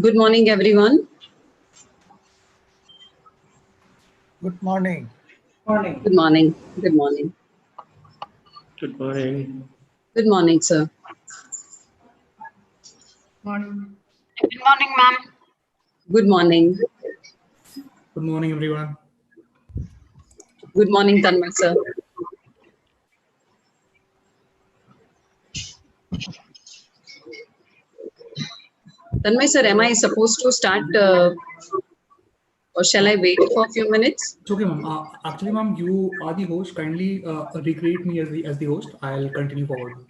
Good morning, everyone. Good morning. Morning. Good morning. Good morning. Good morning. Good morning, sir. Morning. Good morning, ma'am. Good morning. Good morning, everyone. Good morning, Tanmay, sir. Tanmay, sir, am I supposed to start or shall I wait for a few minutes? It's okay, ma'am. Actually, ma'am, you are the host. Kindly recreate me as the host. I'll continue forward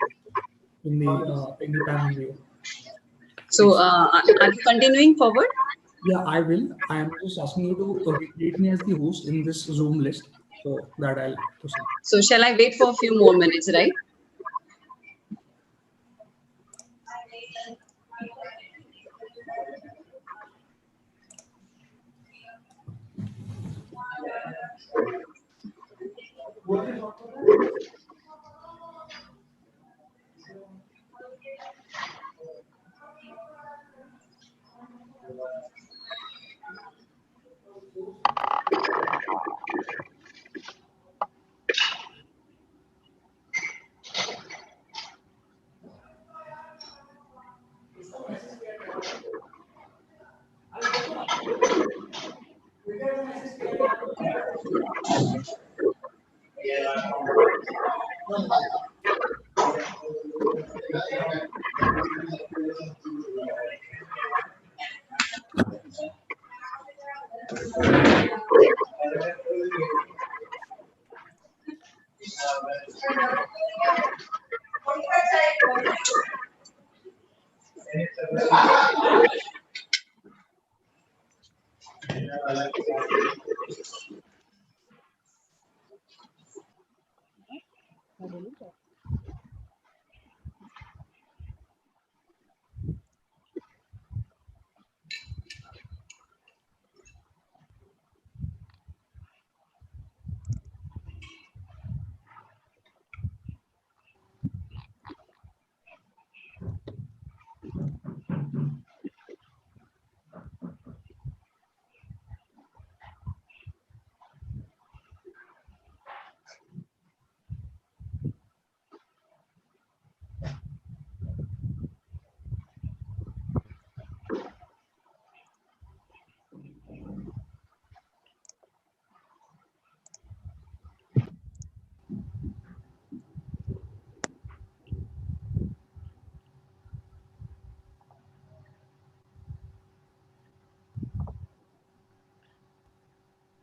in the panel view. So, are you continuing forward? Yeah, I will. I am just asking you to recreate me as the host in this Zoom list, so that I'll proceed. So, shall I wait for a few more minutes, right?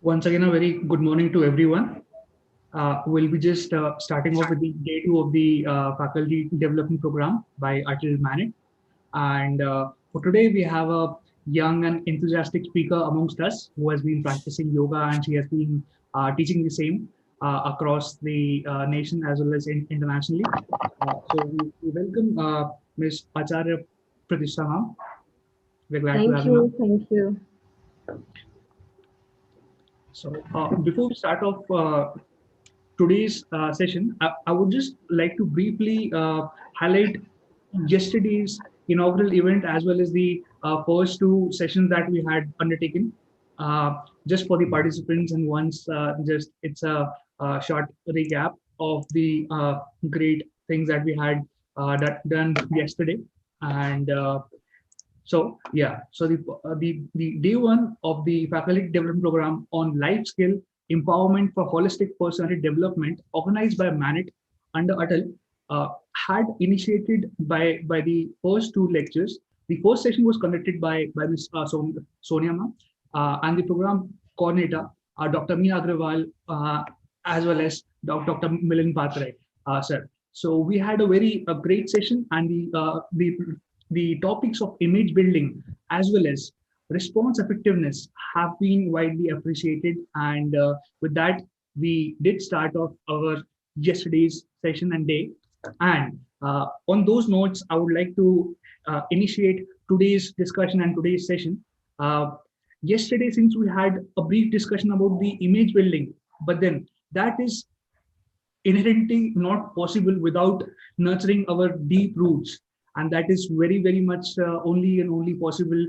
Once again, a very good morning to everyone. We'll be just starting off with the day 2 of the faculty development program by Atul Manik. And for today, we have a young and enthusiastic speaker amongst us who has been practicing yoga, and she has been teaching the same across the nation as well as internationally. So we welcome Ms. Acharya Pratishtha ma'am. We're glad to have you. Thank you. So before we start off today's session, I would just like to briefly highlight yesterday's inaugural event as well as the first two sessions that we had undertaken. Just for the participants, and once just it's a short recap of the great things that we had done yesterday. And so yeah, so the day one of the faculty development program on life skill empowerment for holistic personality development, organized by Manet under Atal, had initiated by the first two lectures. The first session was conducted by Ms. Sonia Ma, and the program coordinator, Dr. Meena Agrawal, as well as Dr. Milind Patre, sir. So we had a very great session, and the topics of image building as well as response effectiveness have been widely appreciated. And with that, we did start off our yesterday's session and day. And on those notes, I would like to initiate today's discussion and today's session. Yesterday, since we had a brief discussion about the image building, but then that is inherently not possible without nurturing our deep roots, and that is very much only and only possible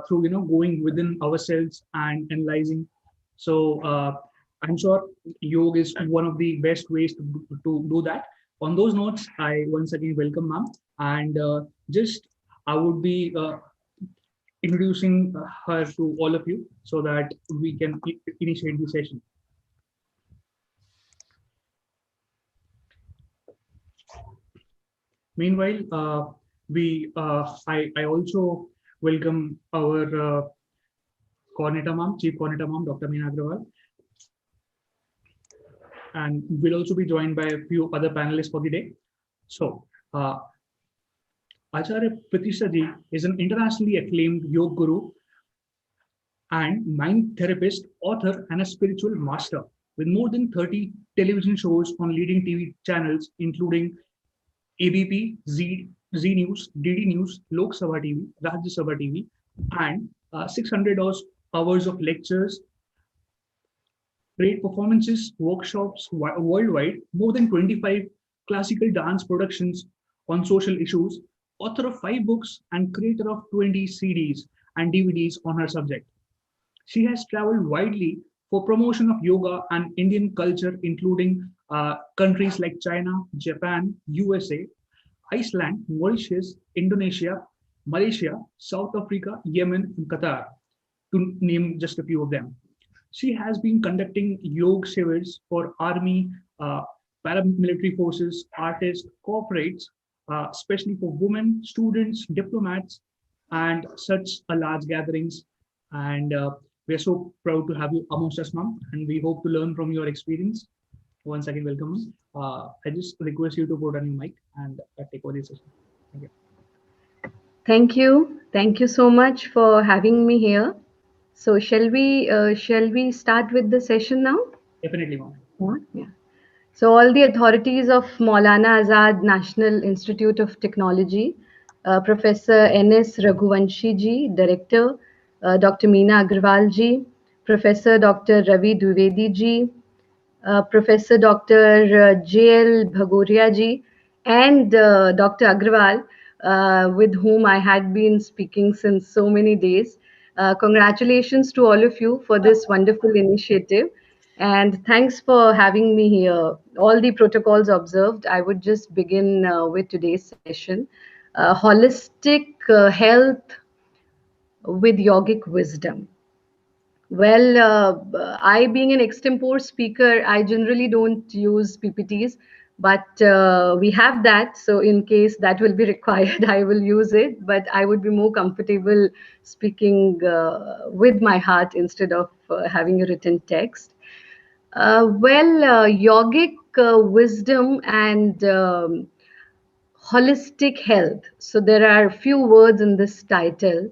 through going within ourselves and analyzing. So I'm sure yoga is one of the best ways to do that. On those notes, I once again welcome ma'am, and just I would be introducing her to all of you so that we can initiate the session. Meanwhile, I also welcome our coordinator ma'am, Chief Coordinator ma'am, Dr. Meena Agrawal, and we'll also be joined by a few other panelists for the day. So, Acharya Pratishtha Ji is an internationally acclaimed yoga guru and mind therapist, author, and a spiritual master with more than 30 television shows on leading TV channels, including ABP, Z News, DD News, Lok Sabha TV, Rajya Sabha TV, and 600 hours of lectures, great performances, workshops worldwide, more than 25 classical dance productions on social issues, author of 5 books, and creator of 20 CDs and DVDs on her subject. She has traveled widely for promotion of yoga and Indian culture, including countries like China, Japan, USA, Iceland, Mauritius, Indonesia, Malaysia, South Africa, Yemen, and Qatar, to name just a few of them. She has been conducting yoga shivers for army, paramilitary forces, artists, corporates, especially for women, students, diplomats, and such a large gatherings. And we are so proud to have you amongst us, ma'am, and we hope to learn from your experience. Once again, welcome. I just request you to put on your mic and take over the session. Thank you. Thank you. Thank you so much for having me here. So shall we start with the session now? Definitely, ma'am. Yeah. So all the authorities of Maulana Azad National Institute of Technology, Professor N.S. Raghuvanshi ji, Director, Dr. Meena Agrawal ji, Professor Dr. Ravi Dwivedi ji, Professor Dr. J.L. Bhagoria ji, and Dr. Agrawal, with whom I had been speaking since so many days. Congratulations to all of you for this wonderful initiative. And thanks for having me here. All the protocols observed, I would just begin with today's session. Holistic health with yogic wisdom. Well, I being an extempore speaker, I generally don't use PPTs, but we have that. So in case that will be required, I will use it, but I would be more comfortable speaking with my heart instead of having a written text. Yogic wisdom and holistic health. So there are a few words in this title.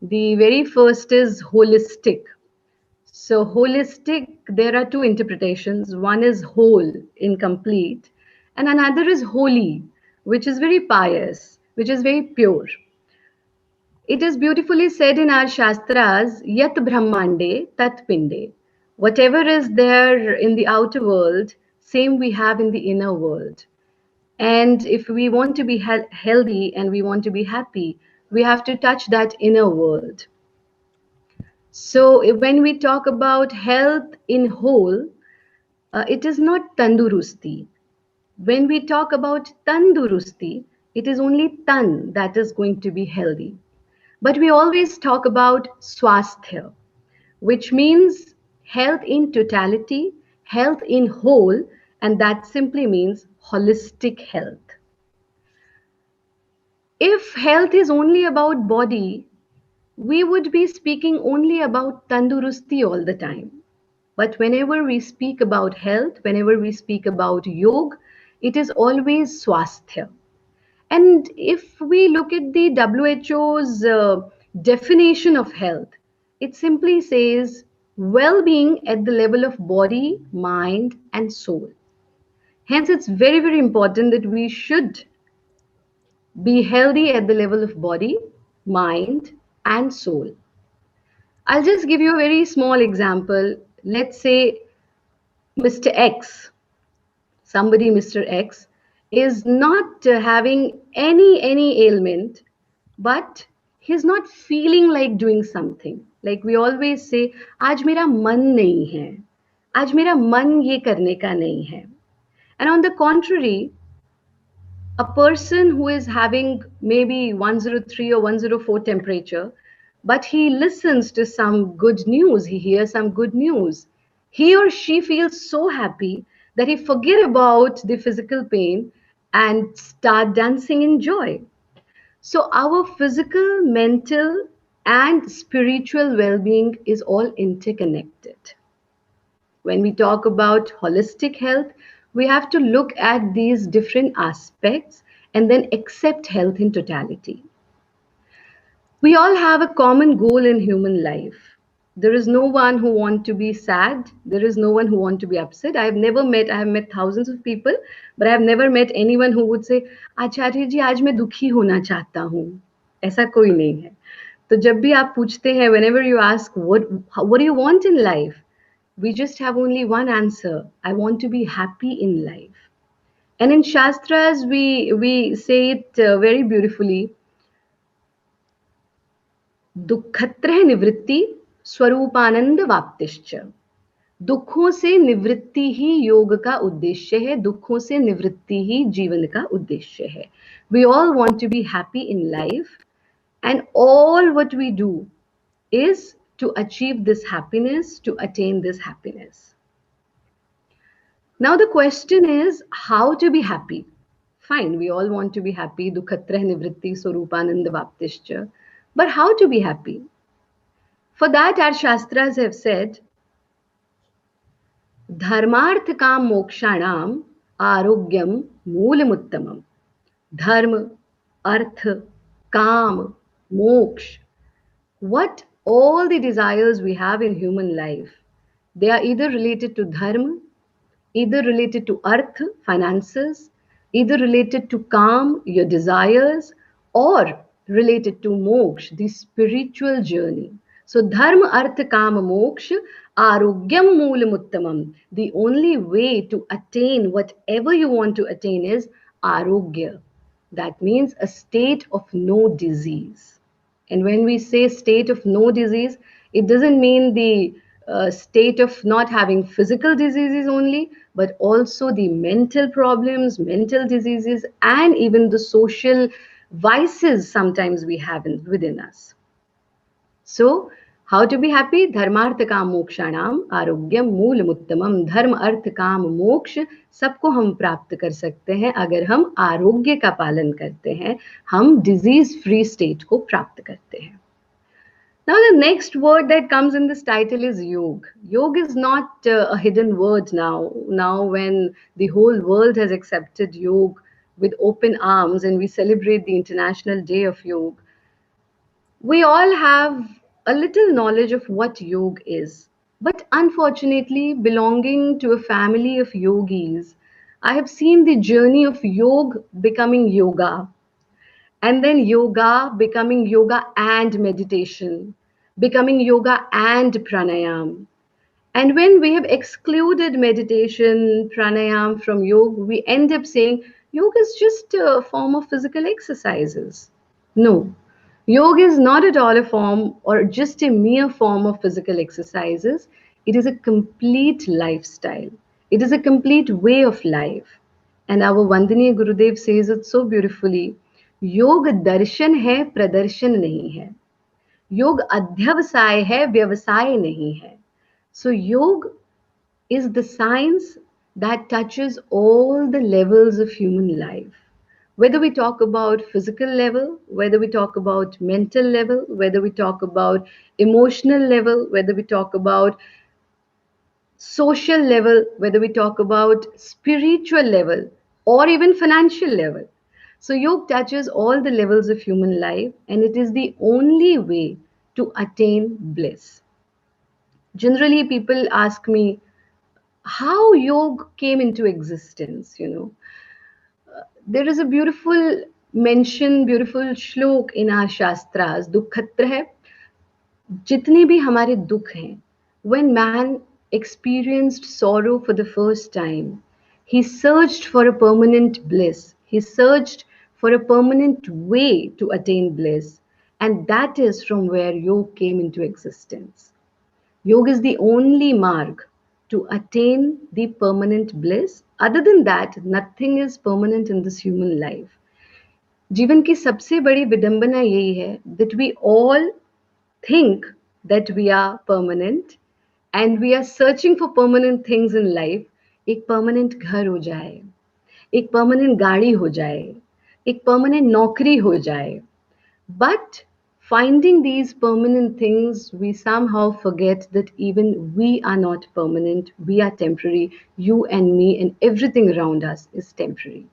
The very first is holistic. So holistic, there are 2 interpretations. One is whole, incomplete, and another is holy, which is very pious, which is very pure. It is beautifully said in our Shastras, Yat Brahmande Tat Pinde. Whatever is there in the outer world, same we have in the inner world. And if we want to be healthy and we want to be happy, we have to touch that inner world. So when we talk about health in whole, it is not tandurusti. When we talk about tandurusti, it is only tan that is going to be healthy. But we always talk about swasthya, which means health in totality, health in whole, and that simply means holistic health. If health is only about body, we would be speaking only about tandurusti all the time. But whenever we speak about health, whenever we speak about yoga, it is always swasthya. And if we look at the WHO's definition of health, it simply says well being at the level of body, mind, and soul. Hence, it's very, very important that we should be healthy at the level of body, mind, and soul. I'll just give you a very small example. Let's say Mr. X, somebody Mr. X, is not having any ailment, but he's not feeling like doing something. Like we always say, आज मेरा मन नहीं है, आज मेरा मन ये करने का नहीं है. And on the contrary, a person who is having maybe 103 or 104 temperature, but he listens to some good news, he hears some good news, he or she feels so happy that he forget about the physical pain and start dancing in joy. So our physical, mental, and spiritual well-being is all interconnected. When we talk about holistic health, we have to look at these different aspects and then accept health in totality. We all have a common goal in human life. There is no one who wants to be sad. There is no one who wants to be upset. I have met thousands of people, but I have never met anyone who would say, आचार्य जी आज मैं दुखी होना चाहता हूँ. ऐसा कोई नहीं है. तो जब भी आप पूछते हैं, whenever you ask what do you want in life, we just have only one answer. I want to be happy in life. And in Shastras, we say it very beautifully. दुःखत्रय निवृत्ति स्वरूपानंद वाप्तिश्च. दुखों से निवृत्ति ही योग का उद्देश्य है. दुखों से निवृत्ति ही जीवन का उद्देश्य है. We all want to be happy in life, and all what we do is to achieve this happiness, to attain this happiness. Now the question is how to be happy. Fine, we all want to be happy. Dukhatrah nivritti swarupananda vaptischa. But how to be happy? For that, our Shastras have said, Dharmarth kam mokshanam arogyam moolamuttamam. Dharma, artha, kam, moksha. What all the desires we have in human life, they are either related to dharma, either related to artha, finances, either related to kam, your desires, or related to moksha, the spiritual journey. So dharma, artha, kama, moksha, arogyam moolamuttamam. The only way to attain whatever you want to attain is arogya. That means a state of no disease. And when we say state of no disease, it doesn't mean the state of not having physical diseases only, but also the mental problems, mental diseases, and even the social vices sometimes we have within us. So, how to be happy? Dharmartha काम मोक्षाणाम आरोग्यम मूलम उत्तमम. धर्म अर्थ काम मोक्ष सबको हम प्राप्त कर सकते हैं अगर हम आरोग्य का पालन करते हैं, हम disease free state को प्राप्त करते हैं. Now the next word that comes in this title is yoga. Yoga is not a hidden word now. Now when the whole world has accepted yoga with open arms and we celebrate the International Day of Yoga, we all have a little knowledge of what yoga is. But unfortunately, belonging to a family of yogis, I have seen the journey of yoga becoming yoga, and then yoga becoming yoga and meditation, becoming yoga and pranayam. And when we have excluded meditation, pranayam from yoga, we end up saying yoga is just a form of physical exercises. No, yoga is not at all a form or just a mere form of physical exercises. It is a complete lifestyle. It is a complete way of life. And our Vandaniya Gurudev says it so beautifully. योग दर्शन है प्रदर्शन नहीं है योग अध्यवसाय है व्यवसाय नहीं है so योग is the science that touches all the levels of human life. Whether we talk about physical level, whether we talk about mental level, whether we talk about emotional level, whether we talk about social level, whether we talk about spiritual level, or even financial level. So, yoga touches all the levels of human life, and it is the only way to attain bliss. Generally, people ask me, how yoga came into existence, there is a beautiful mention, beautiful shlok in our shastras, dukhatra hai, जितने भी हमारे दुख हैं, when man experienced sorrow for the first time, he searched for a permanent bliss, he searched for a permanent way to attain bliss, and that is from where yoga came into existence. Yoga is the only marg to attain the permanent bliss. Other than that, nothing is permanent in this human life. जीवन की सबसे बड़ी विडंबना यही है that we all think that we are permanent and we are searching for permanent things in life. एक permanent घर हो जाए, एक permanent गाड़ी हो जाए, एक permanent नौकरी हो जाए. But finding these permanent things, we somehow forget that even we are not permanent, we are temporary. You and me and everything around us is temporary.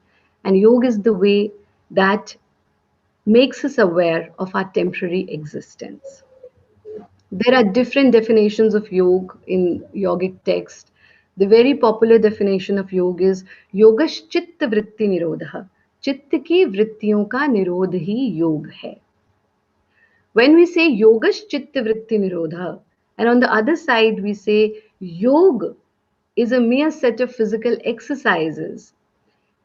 And yoga is the way that makes us aware of our temporary existence. There are different definitions of yoga in yogic text. The very popular definition of yoga is yogash chitta vritti nirodha. चित्त की वृत्तियों का निरोध ही योग है. When we say yogash chitta vritti nirodha, and on the other side we say yoga is a mere set of physical exercises.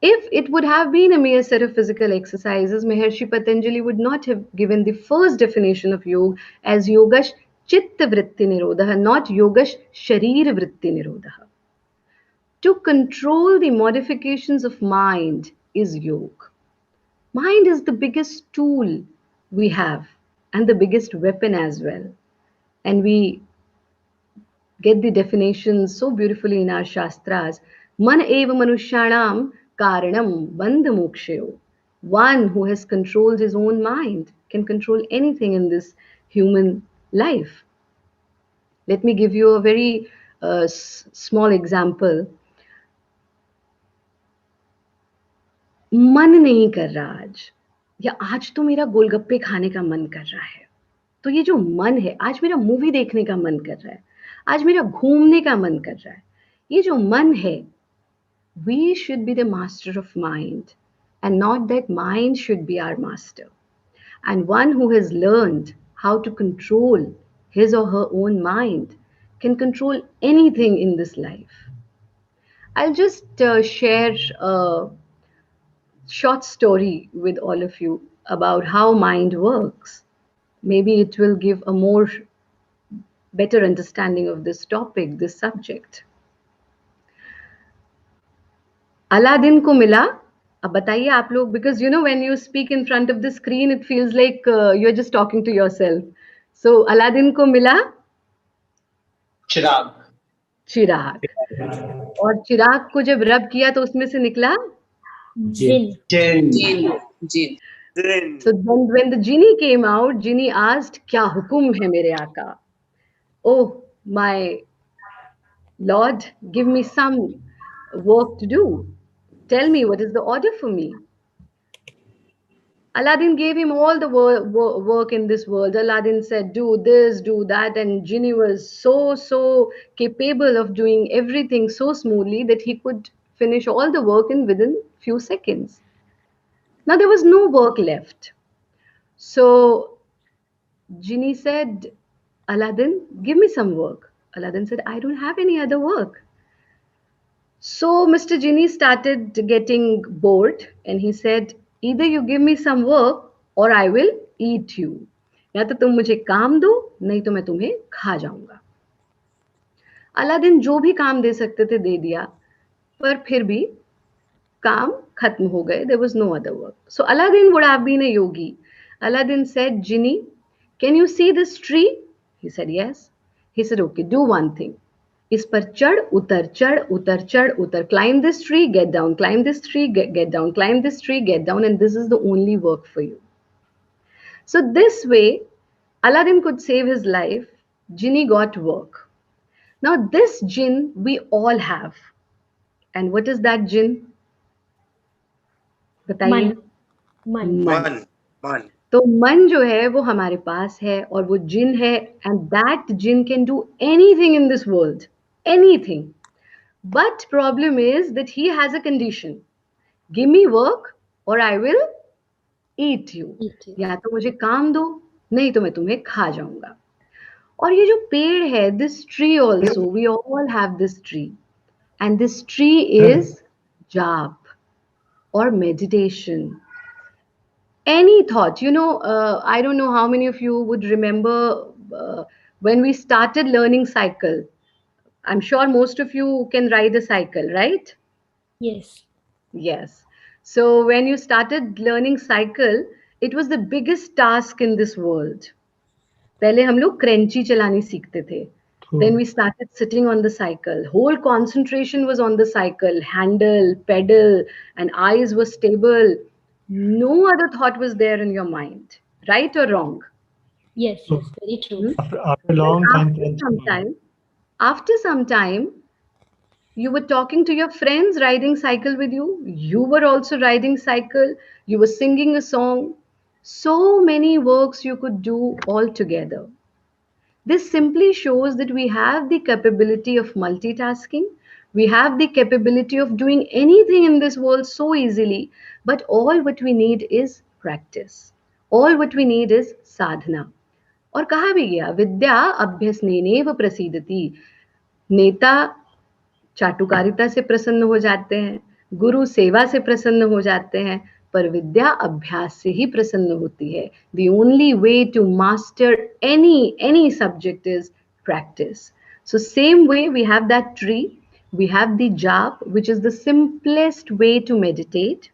If it would have been a mere set of physical exercises, Maharshi Patanjali would not have given the first definition of yoga as yogash chitta vritti nirodha, not yogash sharira vritti nirodha. To control the modifications of mind is yoga. Mind is the biggest tool we have and the biggest weapon as well. And we get the definitions so beautifully in our Shastras. Man eva manushyanam karanam bandhamokshyo. One who has controlled his own mind can control anything in this human life. Let me give you a very small example. मन नहीं कर रहा आज, या आज तो मेरा गोलगप्पे खाने का मन कर रहा है. तो ये जो मन है, आज मेरा मूवी देखने का मन कर रहा है, आज मेरा घूमने का मन कर रहा है, ये जो मन है, we should be the master of mind and not that mind should be our master. And one who has learned how to control his or her own mind can control anything in this life. I'll just share a short story with all of you about how mind works. Maybe it will give a more better understanding of this topic, this subject. Aladdin को मिला. अब बताइए आप लोग, because when you speak in front of the screen it feels like you're just talking to yourself. So Aladdin को मिला चिराग. चिराग. और चिराग को जब रब किया तो उसमें से निकला Jinn. So then when the genie came out, genie asked, क्या हुक्म है मेरे आका? Oh, my Lord, give me some work to do. Tell me, what is the order for me? Aladdin gave him all the work in this world. Aladdin said, do this, do that. And genie was so capable of doing everything so smoothly that he could finish all the work within few seconds. Now there was no work left. So genie said, Aladdin, give me some work. Aladdin said, I don't have any other work. So Mr. Ginny started getting bored and he said, either you give me some work or I will eat you. या तो तुम मुझे काम दो नहीं तो मैं तुम्हें खा जाऊंगा. अलादीन जो भी काम दे सकते थे दे दिया पर फिर भी काम खत्म हो गए. There was no other work. So Aladdin would have been a yogi. Aladdin said, Genie, can you see this tree? He said, yes. He said, okay, do one thing. इस पर चढ़ उतर चढ़ उतर चढ़ उतर. Climb this tree, get down. Climb this tree, get down. Climb this tree, get down. And this is the only work for you. So this way, Aladdin could save his life. Genie got work. Now this jinn we all have. And what is that jinn? बताइए. मन. मन. तो मन जो है वो हमारे पास है और वो जिन है and that jinn can do anything in this world, anything. But problem is that he has a condition. Give me work or I will eat you. या तो मुझे काम दो नहीं तो मैं तुम्हें खा जाऊंगा. और ये जो पेड़ है, this tree also, we all have this tree. And this tree is jap or meditation. Any thought, I don't know how many of you would remember when we started learning cycle. I'm sure most of you can ride a cycle, right? Yes. Yes. So when you started learning cycle, it was the biggest task in this world. पहले हम लोग crunchy चलानी सीखते थे. Then we started sitting on the cycle. Whole concentration was on the cycle, handle, pedal, and eyes were stable. No other thought was there in your mind, right or wrong? Yes, very true. After a long time. After some time, you were talking to your friends riding cycle with you. You were also riding cycle. You were singing a song. So many works you could do all together. This simply shows that we have the capability of multitasking. We have the capability of doing anything in this world so easily. But all what we need is practice. All what we need is sadhana. और कहा भी गया विद्या अभ्यसनेनेव प्रसीदति. नेता चाटुकारिता से प्रसन्न हो जाते हैं, गुरु सेवा से प्रसन्न हो जाते हैं, पर विद्या अभ्यास से ही प्रसन्न होती है. The only way to master any subject is practice. So same way we have that tree, we have the jap, which is the simplest way to meditate,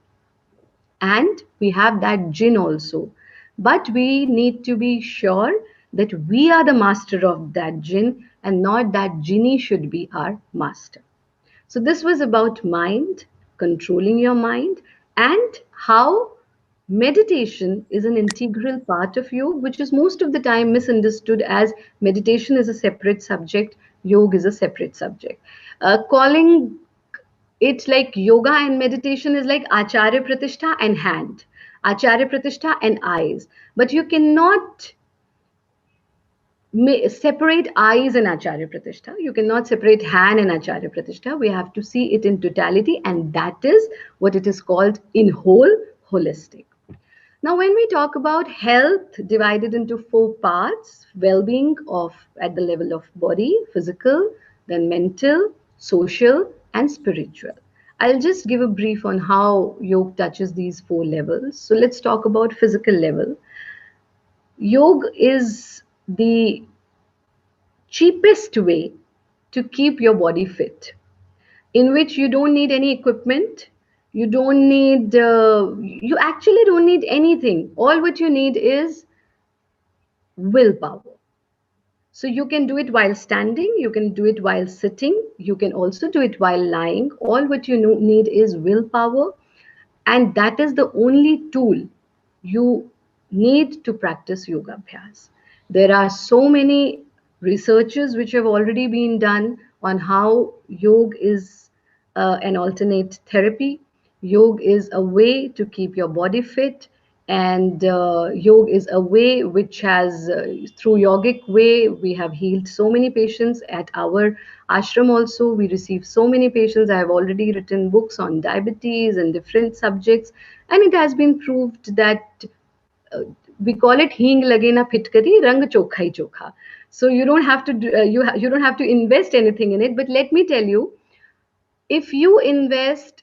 and we have that jinn also. But we need to be sure that we are the master of that jinn and not that genie should be our master. So this was about mind, controlling your mind, and how meditation is an integral part of yoga, which is most of the time misunderstood as meditation is a separate subject, yoga is a separate subject. Calling it like yoga and meditation is like Acharya Pratishtha and hand, Acharya Pratishtha and eyes. But you cannot separate eyes and Acharya Pratishtha. You cannot separate hand and Acharya Pratishtha. We have to see it in totality, and that is what it is called in whole, holistic. Now, when we talk about health divided into 4 parts, well-being at the level of body, physical, then mental, social, and spiritual. I'll just give a brief on how yoga touches these 4 levels. So let's talk about physical level. Yoga is the cheapest way to keep your body fit, in which you don't need any equipment. You don't need, you actually don't need anything. All what you need is willpower. So you can do it while standing, you can do it while sitting, you can also do it while lying. All what you need is willpower, and that is the only tool you need to practice yoga abhyas. There are so many researches which have already been done on how yoga is an alternate therapy. Yoga is a way to keep your body fit, and yoga is a way which has, through yogic way, we have healed so many patients. At our ashram also, we receive so many patients. I have already written books on diabetes and different subjects, and it has been proved that we call it hing lage na phitkari, rang chokha hi chokha. So you don't have to you don't have to invest anything in it. But let me tell you, If you invest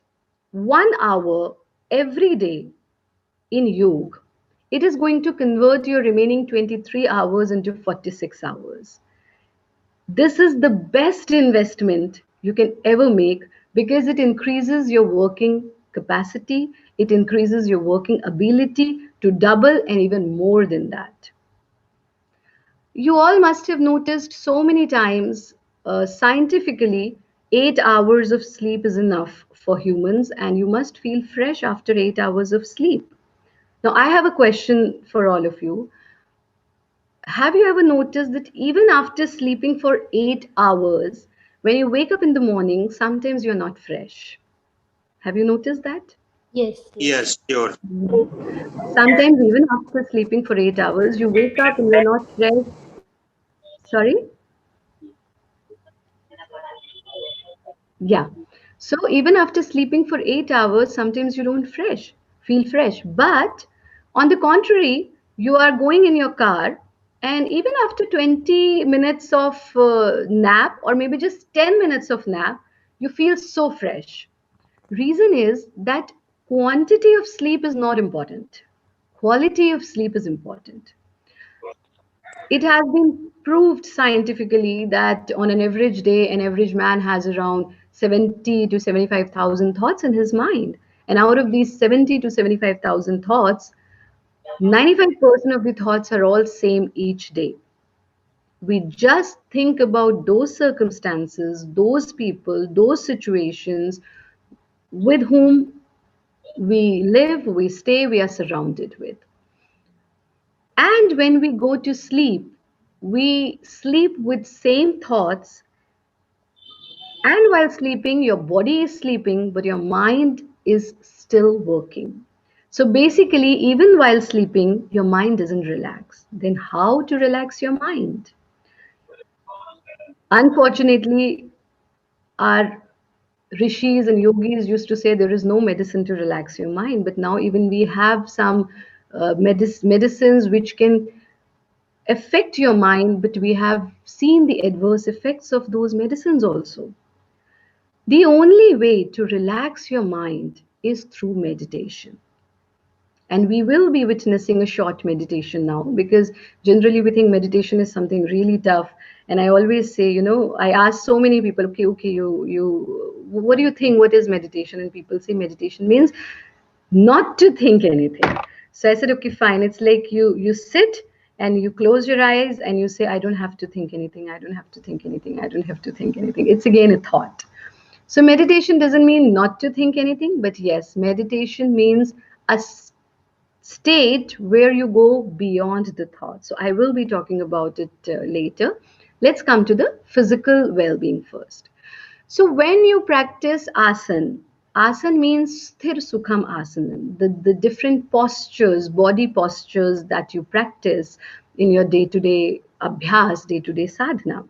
1 hour every day in yoga, it is going to convert your remaining 23 hours into 46 hours. This is the best investment you can ever make because it increases your working capacity, it increases your working ability to double and even more than that. You all must have noticed so many times, scientifically, 8 hours of sleep is enough for humans, and you must feel fresh after 8 hours of sleep. Now, I have a question for all of you. Have you ever noticed that even after sleeping for 8 hours, when you wake up in the morning, sometimes you're not fresh? Have you noticed that? Yes. Yes, sure. Sometimes, even after sleeping for 8 hours, you wake up and you're not fresh. Sorry? Yeah. So even after sleeping for 8 hours, sometimes you don't feel fresh. But on the contrary, you are going in your car, and even after 20 minutes of nap, or maybe just 10 minutes of nap, you feel so fresh. Reason is that quantity of sleep is not important. Quality of sleep is important. It has been proved scientifically that on an average day, an average man has around 70 to 75,000 thoughts in his mind. And out of these 70 to 75,000 thoughts, 95% of the thoughts are all same each day. We just think about those circumstances, those people, those situations with whom we live, we stay, we are surrounded with. And when we go to sleep, we sleep with same thoughts. And while sleeping, your body is sleeping, but your mind is still working. So basically, even while sleeping, your mind doesn't relax. Then how to relax your mind? Unfortunately, our rishis and yogis used to say there is no medicine to relax your mind, but now even we have some medicines which can affect your mind, but we have seen the adverse effects of those medicines also. The only way to relax your mind is through meditation. And we will be witnessing a short meditation now because generally we think meditation is something really tough. And I always say, I ask so many people, okay, what do you think? What is meditation? And people say meditation means not to think anything. So I said, okay, fine. It's like you sit and you close your eyes and you say, I don't have to think anything. I don't have to think anything. I don't have to think anything. It's again a thought. So meditation doesn't mean not to think anything, but yes, meditation means a state where you go beyond the thought. So I will be talking about it later. Let's come to the physical well-being first. So when you practice asana means sthir sukham asana, the different postures, body postures that you practice in your day-to-day abhyas, day-to-day sadhana.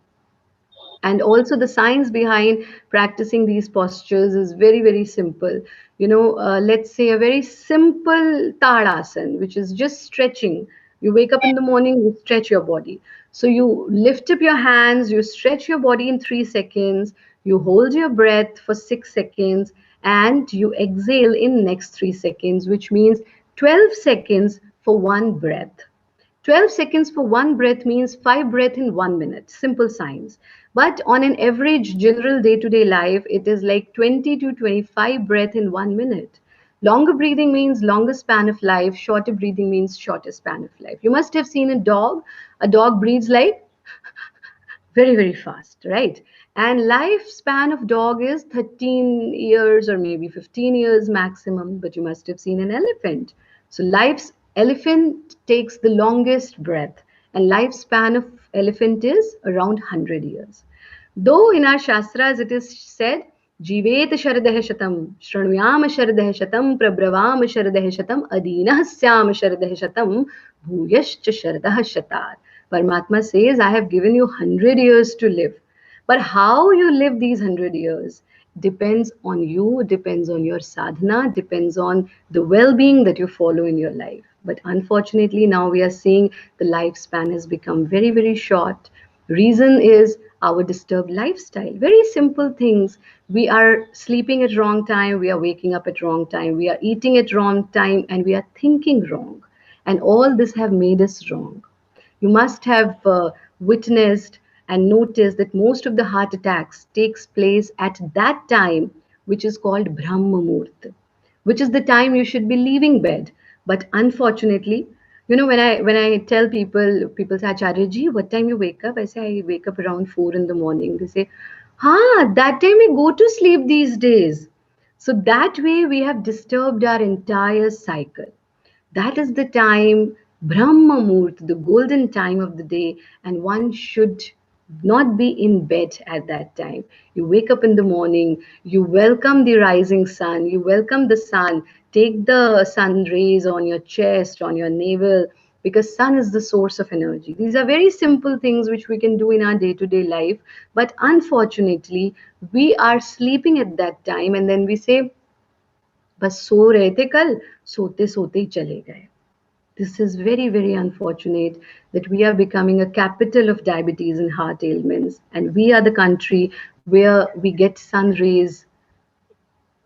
And also the science behind practicing these postures is very, very simple. Let's say a very simple tadasana, which is just stretching. You wake up in the morning, you stretch your body. So you lift up your hands, you stretch your body in 3 seconds, you hold your breath for 6 seconds, and you exhale in next 3 seconds, which means 12 seconds for one breath. 12 seconds for one breath means 5 breaths in 1 minute. Simple science. But on an average general day-to-day life, it is like 20 to 25 breaths in 1 minute. Longer breathing means longer span of life. Shorter breathing means shorter span of life. You must have seen a dog. A dog breathes like very, very fast, right? And lifespan of dog is 13 years or maybe 15 years maximum. But you must have seen an elephant. So elephant takes the longest breath, and lifespan of elephant is around 100 years. Though in our shastras it is said, Jivet Sharadah Shatam, Shranuyam Sharadah Shatam, Prabravam Sharadah Shatam, Adinah Syam Sharadah Shatam, Bhuyascha Sharadah Shatar. Paramatma says, I have given you 100 years to live. But how you live these 100 years depends on you, depends on your sadhana, depends on the well-being that you follow in your life. But unfortunately, now we are seeing the lifespan has become very, very short. Reason is our disturbed lifestyle. Very simple things. We are sleeping at wrong time, we are waking up at wrong time, we are eating at wrong time, and we are thinking wrong. And all this have made us wrong. You must have witnessed and noticed that most of the heart attacks takes place at that time, which is called Brahma Muhurt, which is the time you should be leaving bed. But unfortunately, when I tell people, people say, Acharya ji, what time you wake up? I say, I wake up around 4 in the morning. They say, that time we go to sleep these days. So that way we have disturbed our entire cycle. That is the time, Brahma Muhurt, the golden time of the day, and one should not be in bed at that time. You wake up in the morning, you welcome the rising sun, you welcome the sun, take the sun rays on your chest, on your navel, because sun is the source of energy. These are very simple things which we can do in our day-to-day life, but unfortunately, we are sleeping at that time, and then we say, बस सो रहे थे कल सोते सोते ही चले गए. This is very, very unfortunate that we are becoming a capital of diabetes and heart ailments, and we are the country where we get sun rays.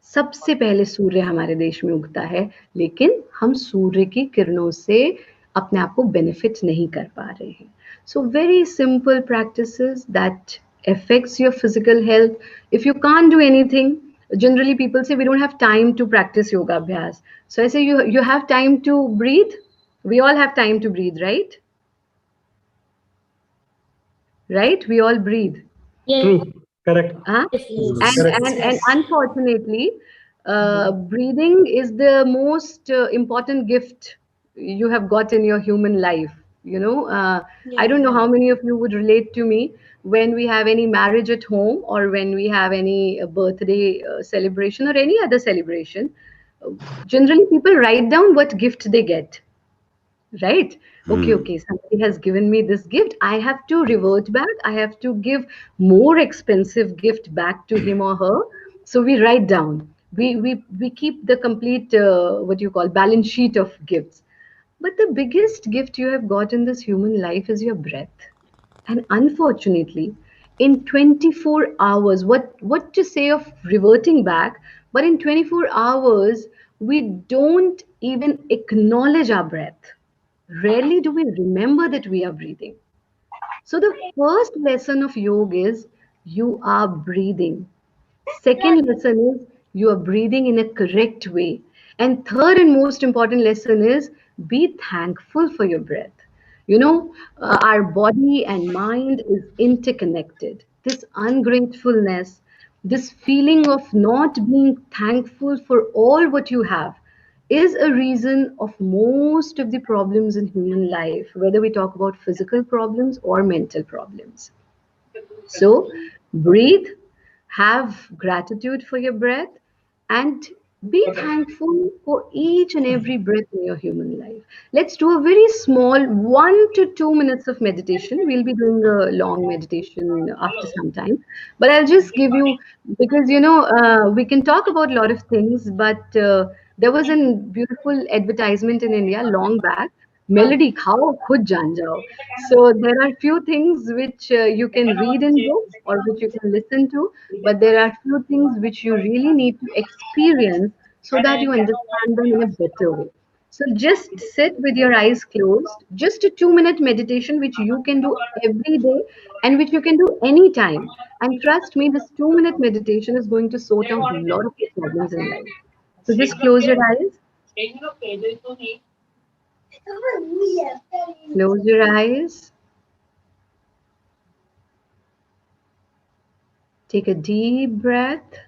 सबसे पहले सूर्य हमारे देश में उगता है, लेकिन हम सूर्य की किरणों से अपने आप को बेनिफिट नहीं कर पा रहे हैं. So very simple practices that affects your physical health. If you can't do anything, generally people say we don't have time to practice yoga abhyas. So I say you have time to breathe. We all have time to breathe, right? Right? We all breathe. Yes. True. Correct. Huh? Yes, yes. And, Correct. and unfortunately, breathing is the most important gift you have got in your human life. I don't know how many of you would relate to me when we have any marriage at home, or when we have any birthday celebration, or any other celebration. Generally, people write down what gift they get. Right? Okay, somebody has given me this gift. I have to revert back. I have to give more expensive gift back to him or her. So we write down. We keep the complete what you call balance sheet of gifts. But the biggest gift you have got in this human life is your breath. And unfortunately, in 24 hours, what to say of reverting back, but in 24 hours, we don't even acknowledge our breath. Rarely do we remember that we are breathing. So the first lesson of yoga is you are breathing. Second lesson is you are breathing in a correct way. And third and most important lesson is be thankful for your breath. Our body and mind is interconnected. This ungratefulness, this feeling of not being thankful for all what you have, is a reason of most of the problems in human life, whether we talk about physical problems or mental problems. So breathe, have gratitude for your breath, and be thankful for each and every breath in your human life. Let's do a very small 1 to 2 minutes of meditation. We'll be doing a long meditation after some time, but I'll just give you, because we can talk about a lot of things, but there was a beautiful advertisement in India long back. Melody khao khud jaan jao. So there are few things which you can read in books or which you can listen to, but there are few things which you really need to experience so that you understand them in a better way. So just sit with your eyes closed, just a 2 minute meditation which you can do every day and which you can do anytime. And trust me, this 2 minute meditation is going to sort out a lot of your problems in life. So just close your eyes. Close your eyes. Take a deep breath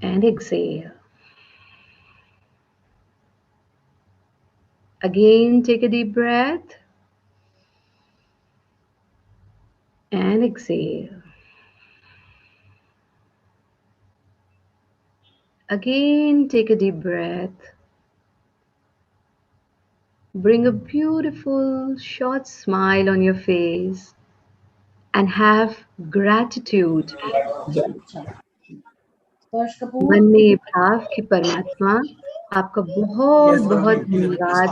and exhale. Again, take a deep breath and exhale. Again, take a deep breath. Bring a beautiful short smile on your face and have gratitude. मन में ये भाव कि परमात्मा आपका बहुत बहुत धन्यवाद।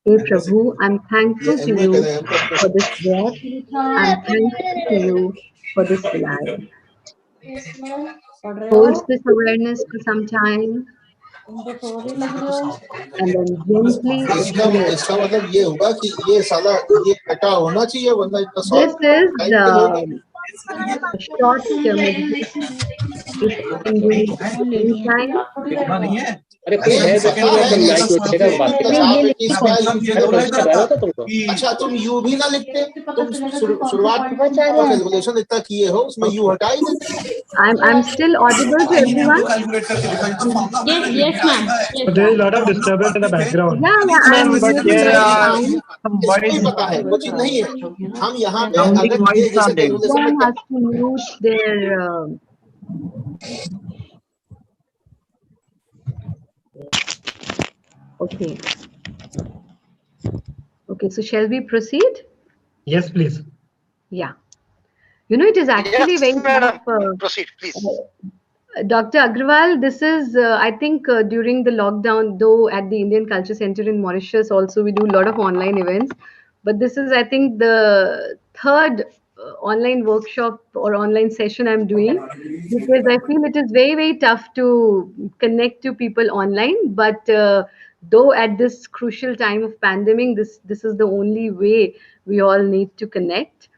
हे प्रभु, I'm thankful to you for this breath. I'm thankful to you for this life. Hold this awareness for some time and then gently exhale. इसका मतलब ये होगा कि ये साला ये बेटा होना चाहिए वरना इतना This soft is a short meditation which you can do anytime. अरे कोई है सेकंड में अपन माइक उठेगा बात करें। अच्छा तुम यू भी ना लिखते, तुम शुरुआत कैलकुलेशन इतना किए हो उसमें यू हटा ही देते। I'm still audible to everyone. Yes, ma'am. So there is a lot of disturbance in the background. Yeah, I'm But इसको पता है वो चीज नहीं है। हम यहाँ पे अगर ये जैसे calculation one has to mute their okay. Okay, so shall we proceed? yes, please. Yeah. You know, it is actually very tough. Proceed, please. Dr. Agrawal, this is, I think, during the lockdown, though at the Indian Culture Center in Mauritius also, we do a lot of online events. But this is, I think, the third online workshop or online session I'm doing, because I feel it is very, very tough to connect to people online. But though at this crucial time of pandemic, this is the only way we all need to connect.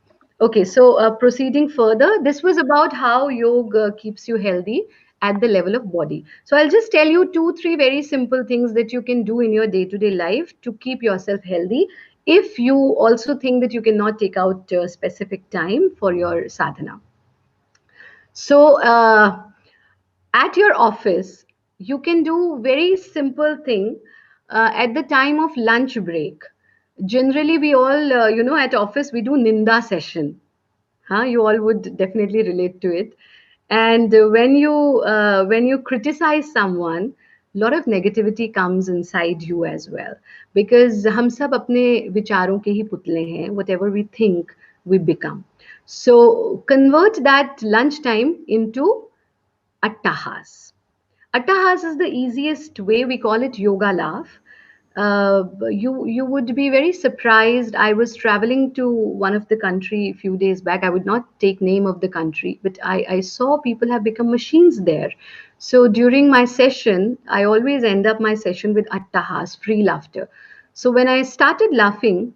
Okay, so proceeding further, this was about how yoga keeps you healthy at the level of body. So I'll just tell you 2-3 very simple things that you can do in your day-to-day life to keep yourself healthy, if you also think that you cannot take out specific time for your sadhana. So at your office, you can do very simple thing at the time of lunch break. Generally, we all, at office, we do Ninda session. You all would definitely relate to it. And when you criticize someone, a lot of negativity comes inside you as well. Because हम सब अपने विचारों के ही पुतले हैं. Whatever we think, we become. So convert that lunchtime into attahas. Attahas is the easiest way. We call it yoga laugh. You would be very surprised. I was traveling to one of the country a few days back. I would not take name of the country, but I saw people have become machines there. So during my session, I always end up my session with attahas, free laughter. So when I started laughing,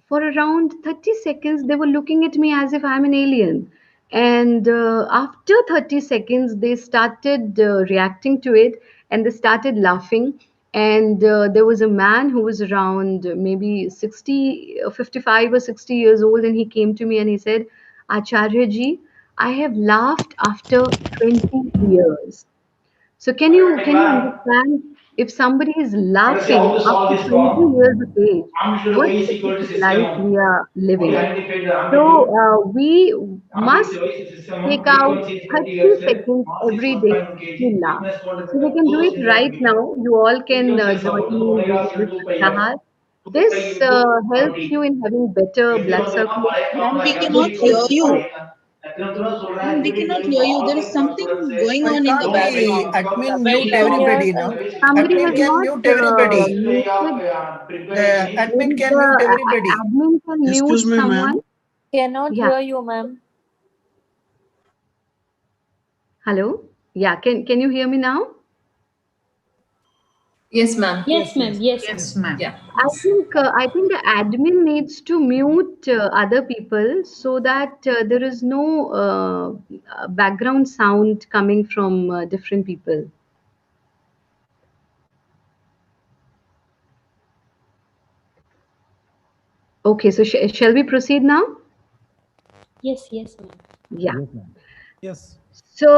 for around 30 seconds, they were looking at me as if I'm an alien. And after 30 seconds, they started reacting to it and they started laughing. And there was a man who was around maybe 60, 55 or 60 years old. And he came to me and he said, Acharya ji, I have laughed after 20 years. So can you understand, if somebody is laughing after 20 years of age, what is the life we are living? So we must take out 30 seconds every day to laugh. So we can do it right now. You all can join me in this Attahas. This helps you in having better blood circulation. Ma'am, we cannot hear you. Ma'am, we cannot hear you. There is something going on in the background. Admin mute everybody now. Somebody Admin has can not mute everybody. muted. Admin can mute everybody. Admin can mute someone. Cannot Yeah. hear you, ma'am. Hello. Yeah. Can you hear me now? Yes, ma'am. Yes, ma'am. Yes, Yes, ma'am. ma'am. Yeah. I think the admin needs to mute other people so that there is no background sound coming from different people. Okay, so shall we proceed now? Yes, ma'am. Yeah. Yes. So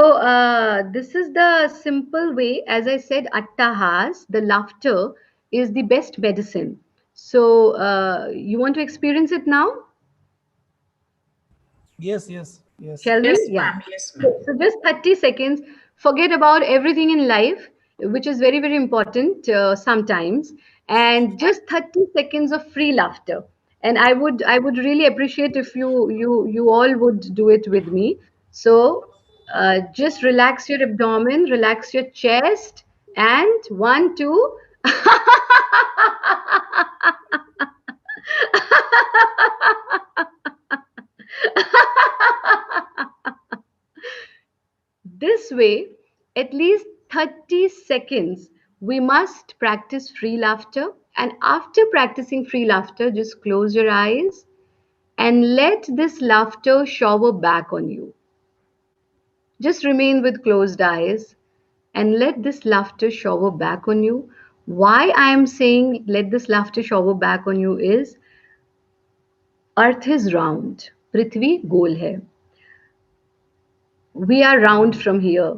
this is the simple way. As I said, attahas, the laughter, is the best medicine. So you want to experience it now? Yes. Shall we? Yes, Yeah. ma'am. Yes, ma'am. So just 30 seconds. Forget about everything in life, which is very, very important sometimes, and just 30 seconds of free laughter. And I would really appreciate if you all would do it with me. So Just relax your abdomen, relax your chest, and 1, 2. This way, at least 30 seconds, we must practice free laughter. And after practicing free laughter, just close your eyes and let this laughter shower back on you. Just remain with closed eyes and let this laughter shower back on you. Why I am saying let this laughter shower back on you is Earth is round, Prithvi गोल है. We are round from here.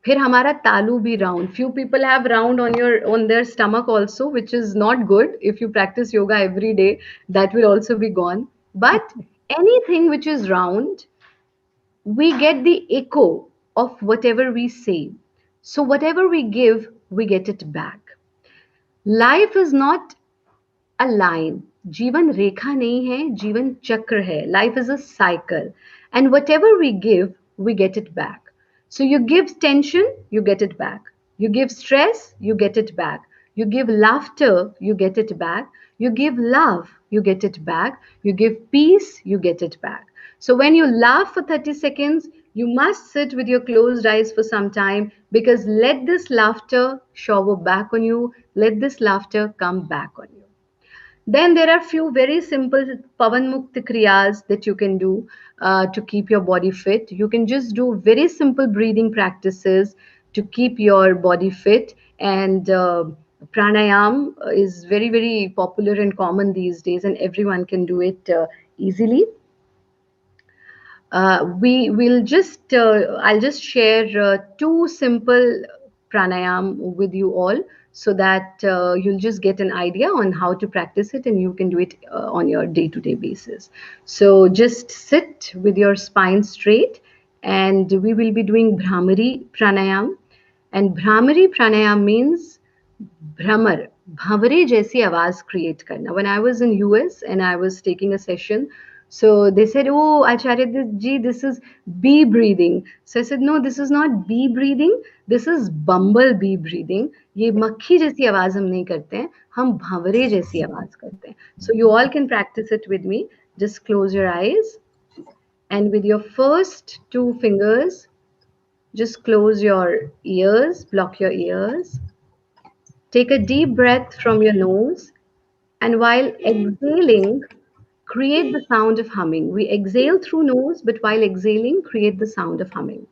फिर हमारा तालू भी round. Few people have round on their stomach also, which is not good. If you practice yoga every day, that will also be gone. But anything which is round, we get the echo of whatever we say. So whatever we give, we get it back. Life is not a line. जीवन रेखा नहीं है, जीवन चक्र है. Life is a cycle. And whatever we give, we get it back. So you give tension, you get it back. You give stress, you get it back. You give laughter, you get it back. You give love, you get it back. You give peace, you get it back. So when you laugh for 30 seconds, you must sit with your closed eyes for some time, because let this laughter shower back on you. Let this laughter come back on you. Then there are few very simple Pavan Mukti Kriyas that you can do to keep your body fit. You can just do very simple breathing practices to keep your body fit. And pranayam is very, very popular and common these days, and everyone can do it easily. I'll just share 2 simple pranayam with you all, so that you'll just get an idea on how to practice it, and you can do it on your day-to-day basis. So just sit with your spine straight, and we will be doing Bhramari pranayam. And Bhramari pranayam means Bhramar, bhavare jaisi आवाज create करना. When I was in US and I was taking a session, so they said, "Oh, Acharya ji, this is bee breathing." So I said, "No, this is not bee breathing. This is bumblebee breathing. ये मक्खी जैसी आवाज हम नहीं करते हैं, हम भंवरे जैसी आवाज करते हैं." So you all can practice it with me. Just close your eyes, and with your first 2 fingers, just close your ears, block your ears. Take a deep breath from your nose, and while exhaling, create the sound of humming. We exhale through nose, but while exhaling, create the sound of humming.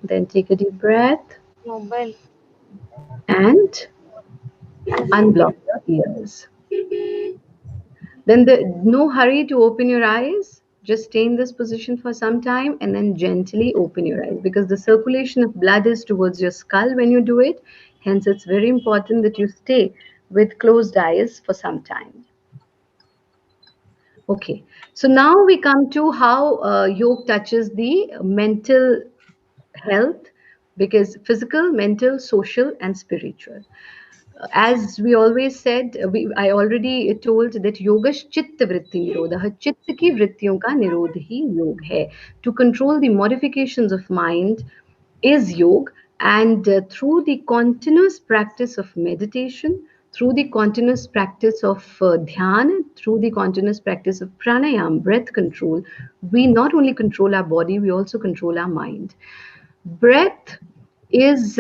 Then take a deep breath and unblock your ears. Then no hurry to open your eyes. Just stay in this position for some time and then gently open your eyes, because the circulation of blood is towards your skull when you do it. Hence, it's very important that you stay with closed eyes for some time. Okay, so now we come to how yoga touches the mental health, because physical, mental, social, and spiritual. As we always said, I already told that yoga chitta vritti nirodha, chitta ki vrittiyon ka nirodh hi yoga hai. To control the modifications of mind is yoga, and through the continuous practice of meditation, through the continuous practice of dhyan, through the continuous practice of pranayam, breath control, we not only control our body, we also control our mind. Breath is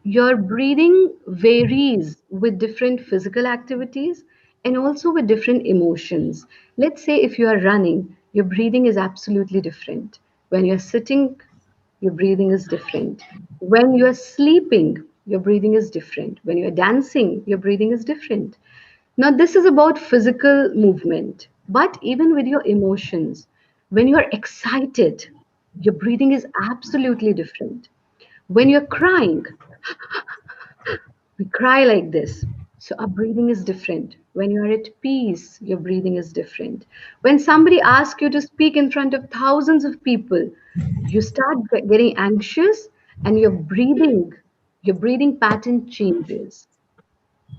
your breathing varies with different physical activities and also with different emotions. Let's say if you are running, your breathing is absolutely different. When you're sitting, your breathing is different. When you're sleeping, your breathing is different. When you're dancing, your breathing is different. Now, this is about physical movement, but even with your emotions, when you're excited, your breathing is absolutely different. When you're crying, we cry like this. So our breathing is different. When you're at peace, your breathing is different. When somebody asks you to speak in front of thousands of people, you start getting anxious and your breathing pattern changes.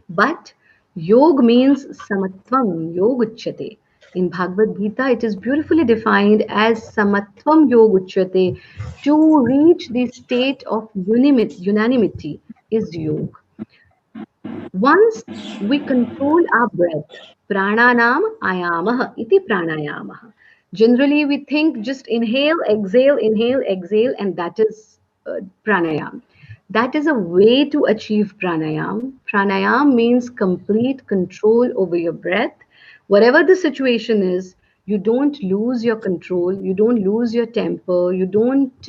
But yog means samatvam, yog uchyate. In Bhagavad Gita, it is beautifully defined as samatvam yog uchyate. To reach the state of unanimity is yog. Once we control our breath, prananam ayamah iti pranayamah. Generally, we think just inhale, exhale, and that is pranayam. That is a way to achieve pranayam. Pranayam means complete control over your breath. Whatever the situation is, you don't lose your control, you don't lose your temper, you don't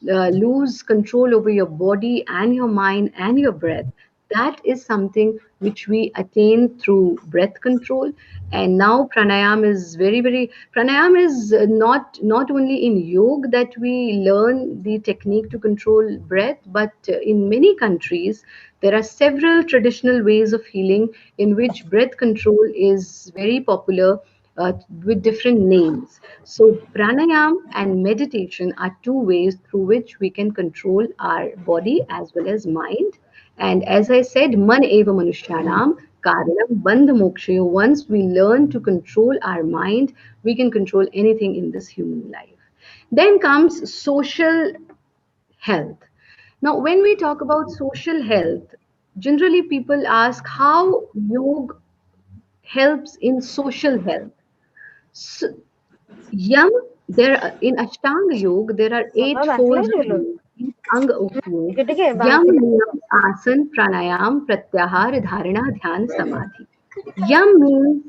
lose control over your body and your mind and your breath. That is something which we attain through breath control. And now pranayam is pranayam is not only in yoga that we learn the technique to control breath, but in many countries there are several traditional ways of healing in which breath control is very popular, with different names. So pranayam and meditation are two ways through which we can control our body as well as mind. And as I said, man eva manushyanam karanam bandha mokshayo. Once we learn to control our mind, we can control anything in this human life. Then comes social health. Now, when we talk about social health, generally people ask how yoga helps in social health. So, in Ashtanga Yoga, there are 8 folds of yoga, each anga of yoga. Yam, niyam, asan, pranayam, pratyahar, dharana, dhyan, samadhi. Yam means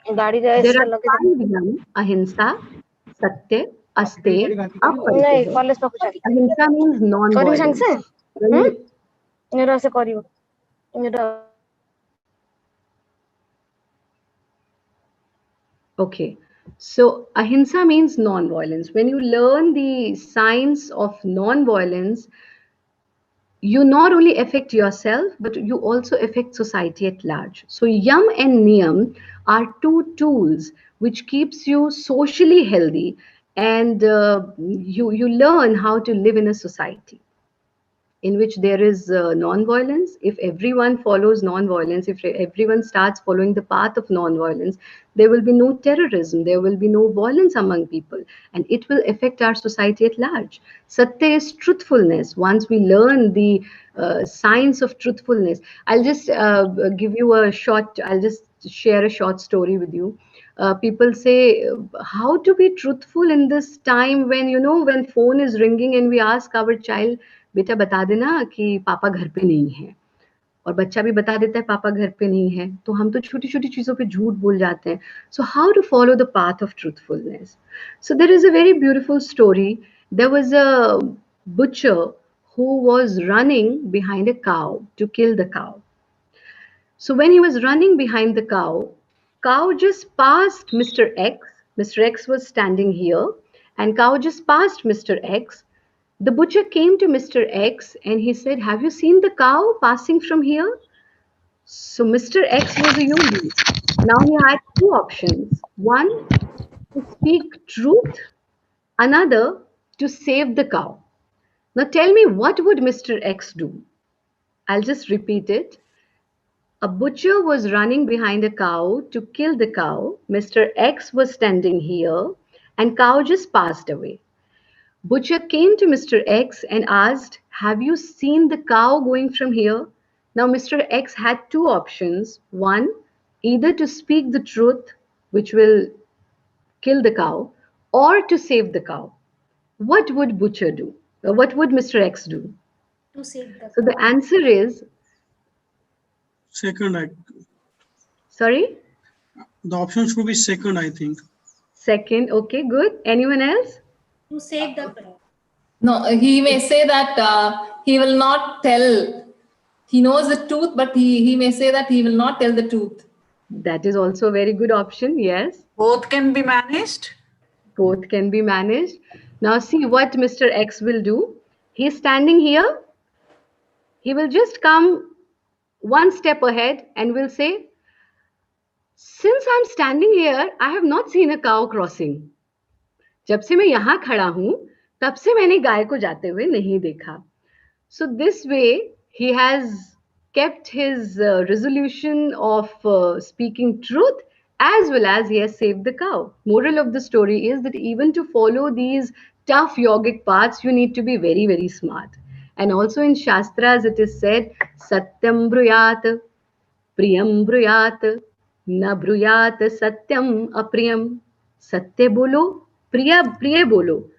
there are 5 yam: ahimsa, satya, aste, aparigraha. Ahimsa means non-violence. Okay, so ahimsa means non-violence. When you learn the science of non-violence, you not only affect yourself, but you also affect society at large. So yam and niyam are 2 tools which keeps you socially healthy, and you learn how to live in a society in which there is non-violence. If everyone follows non-violence, if everyone starts following the path of non-violence, there will be no terrorism, there will be no violence among people, and it will affect our society at large. Satya is truthfulness. Once we learn the science of truthfulness, I'll just share a short story with you. People say, how to be truthful in this time when, when phone is ringing and we ask our child, बेटा बता देना कि पापा घर पे नहीं है, और बच्चा भी बता देता है पापा घर पे नहीं है, तो हम तो छोटी छोटी चीजों पे झूठ बोल जाते हैं. So how to follow the path of truthfulness? So there is a very beautiful story. There was a butcher who was running behind a cow to kill the cow. So when he was running behind the cow just passed Mr. X. Mr. X was standing here, and cow just passed Mr. X. The butcher came to Mr. X and he said, have you seen the cow passing from here? So Mr. X was a yogi. Now he had 2 options. One, to speak truth. Another, to save the cow. Now tell me, what would Mr. X do? I'll just repeat it. A butcher was running behind a cow to kill the cow. Mr. X was standing here and cow just passed away. Butcher came to Mr. X and asked, have you seen the cow going from here? Now Mr. X had 2 options. One, either to speak the truth, which will kill the cow, or to save the cow. What would butcher do? What would Mr. X do? To save the So the answer is second. Sorry? The option should be second, I think. Second. Okay, good. Anyone else? to save the cow. No, he may say that he will not tell. He knows the truth, but he may say that he will not tell the truth. That is also a very good option. Yes. Both can be managed. Both can be managed. Now see what Mr. X will do. He's standing here. He will just come one step ahead and will say, since I'm standing here, I have not seen a cow crossing. जब से मैं यहाँ खड़ा हूँ, तब से मैंने गाय को जाते हुए नहीं देखा. So this way, he has kept his resolution of speaking truth, as well as he has saved the cow. Moral of the story is that even to follow these tough yogic paths, you need to be very, very smart. And also in Shastras, it is said, Satyam bruyat, Priyam bruyat, Na bruyat Satyam apriyam. सत्य बोलो, प्रिय बोलो,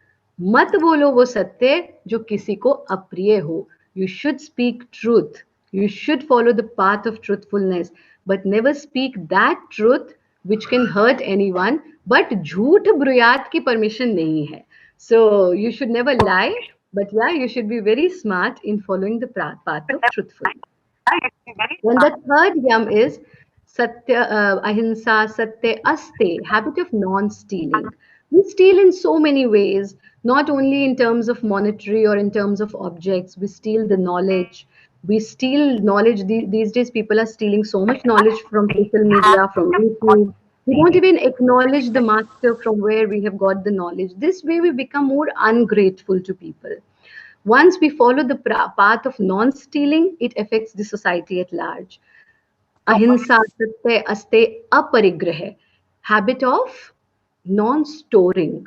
मत बोलो वो सत्य जो किसी को अप्रिय हो. You should speak truth. You should follow the path of truthfulness, but never speak that truth which can hurt anyone. But झूठ ब्रुयात की permission नहीं है. So you should never lie, but yeah, you should be very smart in following the path of truthfulness. And the third yam is Satya, Ahimsa, Satya, Aste, habit of non-stealing. We steal in so many ways, not only in terms of monetary or in terms of objects. We steal the knowledge. We steal knowledge. These days, people are stealing so much knowledge from social media, from YouTube. We don't even acknowledge the master from where we have got the knowledge. This way, we become more ungrateful to people. Once we follow the path of non-stealing, it affects the society at large. Ahimsa, Satya, Aste, Aparigraha, habit of non-storing.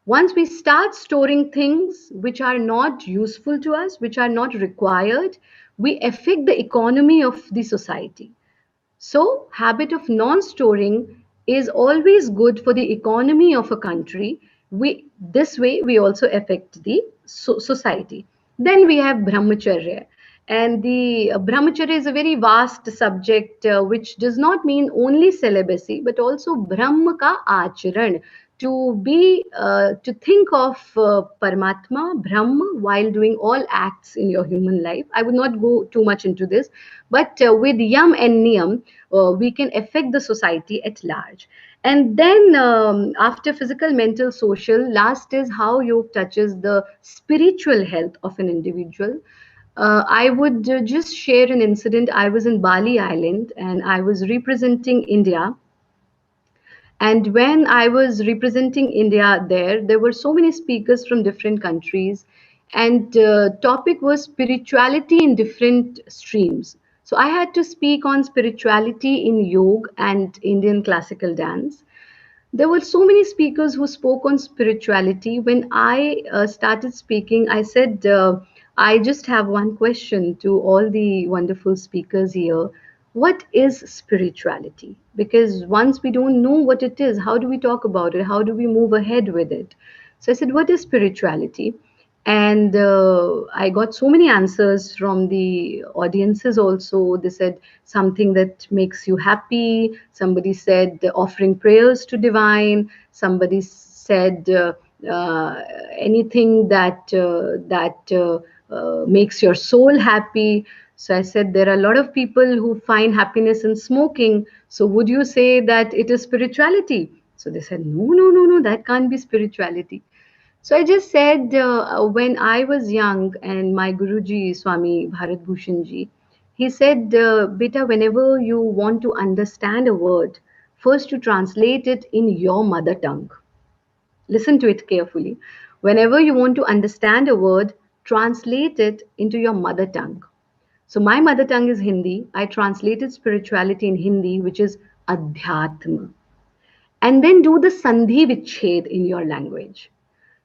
Once we start storing things which are not useful to us, which are not required, we affect the economy of the society. So, habit of non-storing is always good for the economy of a country. This way, we also affect the society. Then we have brahmacharya. And the brahmacharya is a very vast subject, which does not mean only celibacy, but also brahma ka acharan, to think of Paramatma, Brahma, while doing all acts in your human life. I would not go too much into this, but with yam and niyam, we can affect the society at large. And then after physical, mental, social, last is how yoga touches the spiritual health of an individual. I would just share an incident. I was in Bali Island and I was representing India. And when I was representing India there were so many speakers from different countries. And topic was spirituality in different streams. So I had to speak on spirituality in yoga and Indian classical dance. There were so many speakers who spoke on spirituality. When I started speaking, I said, I just have one question to all the wonderful speakers here. What is spirituality? Because once we don't know what it is, how do we talk about it? How do we move ahead with it? So I said, what is spirituality? And I got so many answers from the audiences also. They said something that makes you happy. Somebody said offering prayers to divine. Somebody said anything that makes your soul happy. So I said, there are a lot of people who find happiness in smoking. So would you say that it is spirituality? So they said, no, that can't be spirituality. So I just said, when I was young and my Guruji, Swami Bharat Bhushan Ji, he said, Beta, whenever you want to understand a word, first you translate it in your mother tongue. Listen to it carefully. Whenever you want to understand a word, translate it into your mother tongue. So my mother tongue is Hindi. I translated spirituality in Hindi, which is Adhyatma. And then do the Sandhi Vichhed in your language.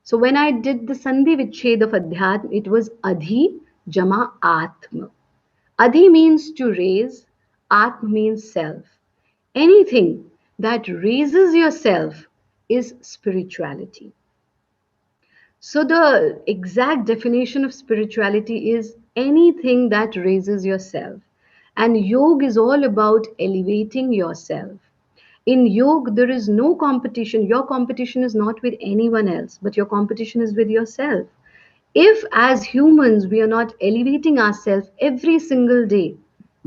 So when I did the Sandhi Vichhed of Adhyatma, it was Adhi Jama Atma. Adhi means to raise, Atma means self. Anything that raises yourself is spirituality. So the exact definition of spirituality is anything that raises yourself. And yoga is all about elevating yourself. In yoga, there is no competition. Your competition is not with anyone else, but your competition is with yourself. If as humans, we are not elevating ourselves every single day,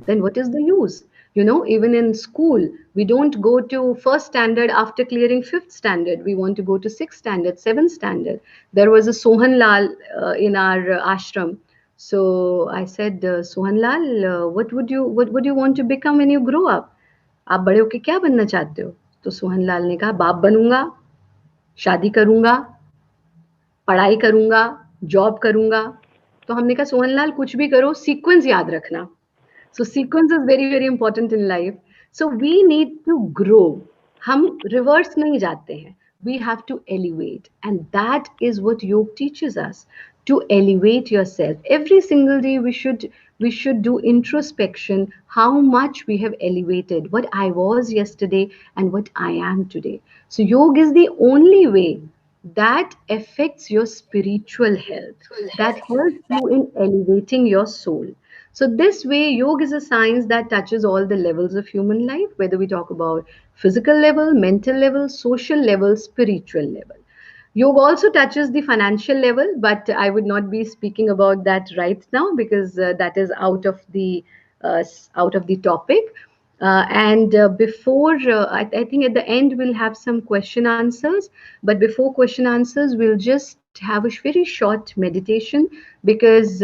then what is the use? You know, even in school, we don't go to first standard after clearing fifth standard. We want to go to sixth standard, seventh standard. There was a Sohan Lal in our ashram. So I said, Sohan Lal, what would you want to become when you grow up? आप बड़े होके क्या बनना चाहते हो? तो सोहन लाल ने कहा, बाप बनूंगा, शादी करूंगा, पढ़ाई करूंगा, जॉब करूंगा. तो हमने कहा, सोहन लाल कुछ भी करो, सीक्वेंस याद रखना. So sequence is very, very important in life. So we need to grow. हम reverse नहीं जाते हैं. We have to elevate. And that is what yoga teaches us, to elevate yourself. Every single day we should do introspection, how much we have elevated, what I was yesterday and what I am today. So yoga is the only way that affects your spiritual health, that helps you in elevating your soul. So this way, yoga is a science that touches all the levels of human life, whether we talk about physical level, mental level, social level, spiritual level. Yoga also touches the financial level, but I would not be speaking about that right now because that is out of the topic. Before, I think at the end we'll have some question answers. But before question answers, we'll just have a very short meditation because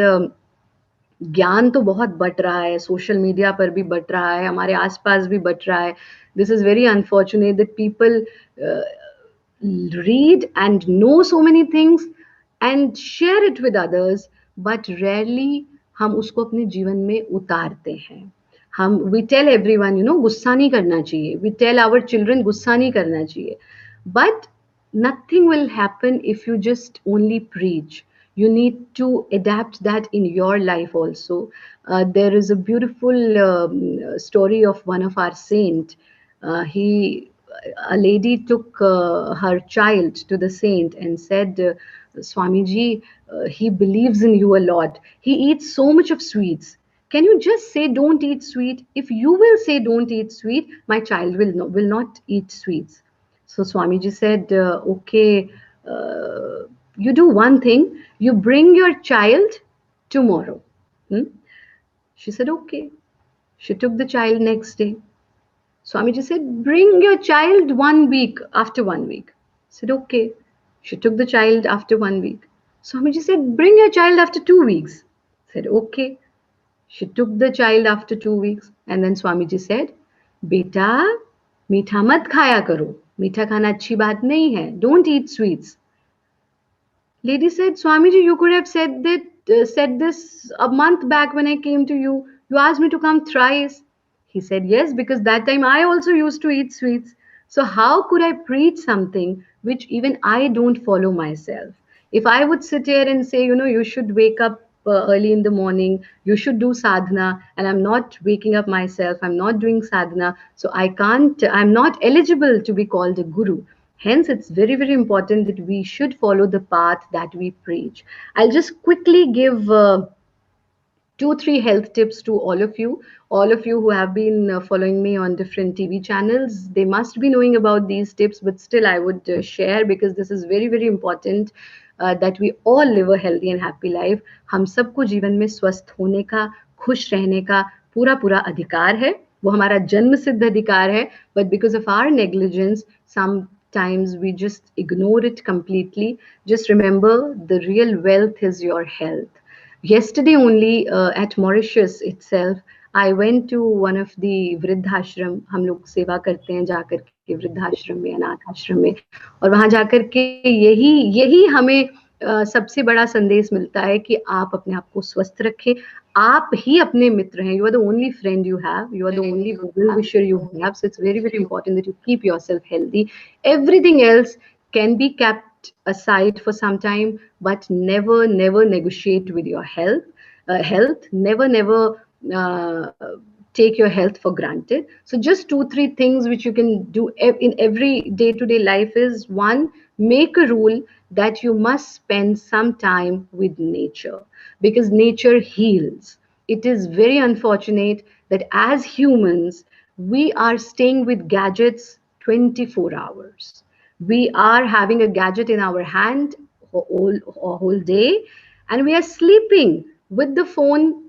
ज्ञान तो बहुत but रहा है, social media पर भी but रहा है, हमारे आसपास भी बट रहा है. This is very unfortunate that people read and know so many things and share it with others, but rarely हम उसको अपने जीवन में उतारते हैं. we tell everyone, गुस्सा नहीं करना चाहिए. We tell our children गुस्सा नहीं करना चाहिए. But nothing will happen if you just only preach. You need to adapt that in your life also. There is a beautiful story of one of our saint. A lady took her child to the saint and said, Swamiji, he believes in you a lot. He eats so much of sweets. Can you just say don't eat sweet? If you will say don't eat sweet, my child will not eat sweets. So Swamiji said, okay, you do one thing, you bring your child tomorrow. She said, okay. She took the child next day. Swamiji said, bring your child 1 week, after 1 week. Said, okay. She took the child after 1 week. Swamiji said, bring your child after 2 weeks. Said, okay. She took the child after 2 weeks. And then Swamiji said, beta, मीठा मत खाया करो. मीठा खाना अच्छी बात नहीं है. Don't eat sweets. Lady said, Swamiji, you could have said this a month back when I came to you. You asked me to come thrice. He said, yes, because that time I also used to eat sweets. So how could I preach something which even I don't follow myself? If I would sit here and say, you should wake up early in the morning, you should do sadhana, and I'm not waking up myself, I'm not doing sadhana, so I'm not eligible to be called a guru. Hence, it's very, very important that we should follow the path that we preach. I'll just quickly give 2-3 health tips to all of you who have been following me on different TV channels. They must be knowing about these tips, but still I would share because this is very, very important that we all live a healthy and happy life. हम सबको जीवन में स्वस्थ होने का, खुश रहने का पूरा अधिकार है. वो हमारा जन्म सिद्ध अधिकार है. But because of our negligence, sometimes we just ignore it completely. Just remember, the real wealth is your health. Yesterday only at Mauritius itself, I went to one of the वृद्धाश्रम. हम लोग सेवा करते हैं जाकर के वृद्धाश्रम में, अनाथ आश्रम में, और वहां जाकर के यही हमें सबसे बड़ा संदेश मिलता है कि आप अपने आप को स्वस्थ रखें. आप ही अपने मित्र हैं. You are the only friend you have. You are the only well-wisher you have. So it's very, very important that you keep yourself healthy. Everything else can be kept aside for some time, but never negotiate with your health. Never take your health for granted. So just 2-3 things which you can do in every day-to-day life is: 1, make a rule that you must spend some time with nature, because nature heals. It is very unfortunate that as humans, we are staying with gadgets 24 hours. We are having a gadget in our hand a whole day, and we are sleeping with the phone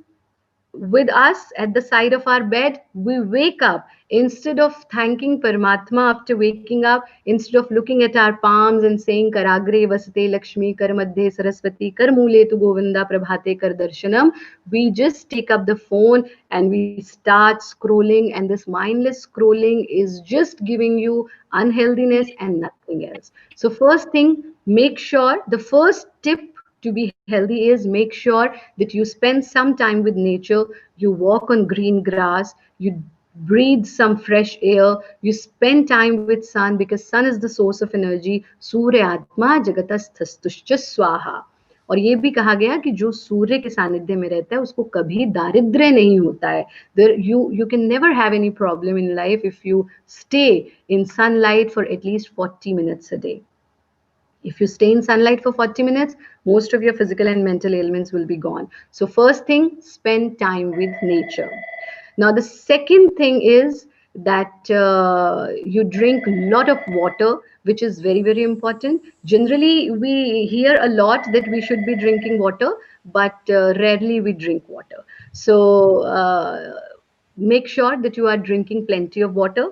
with us at the side of our bed, we wake up. Instead of thanking Paramatma after waking up, instead of looking at our palms and saying Karagre vasate Lakshmi, Karamadhe Saraswati, Karmule tu Govinda, Prabhate Kar Darshanam, we just take up the phone and we start scrolling, and this mindless scrolling is just giving you unhealthiness and nothing else. So first thing, make sure, the first tip to be healthy is make sure that you spend some time with nature, you walk on green grass, you breathe some fresh air, you spend time with sun, because sun is the source of energy. Surya Atma Jagatasthastuscha Swaha. और ये भी कहा गया कि जो सूर्य के सानिध्य में रहता है उसको कभी दारिद्र्य नहीं होता है. You can never have any problem in life if you stay in sunlight for at least 40 minutes a day. If you stay in sunlight for 40 minutes, most of your physical and mental ailments will be gone. So first thing, spend time with nature. Now, the second thing is that you drink a lot of water, which is very, very important. Generally, we hear a lot that we should be drinking water, but rarely we drink water. So make sure that you are drinking plenty of water.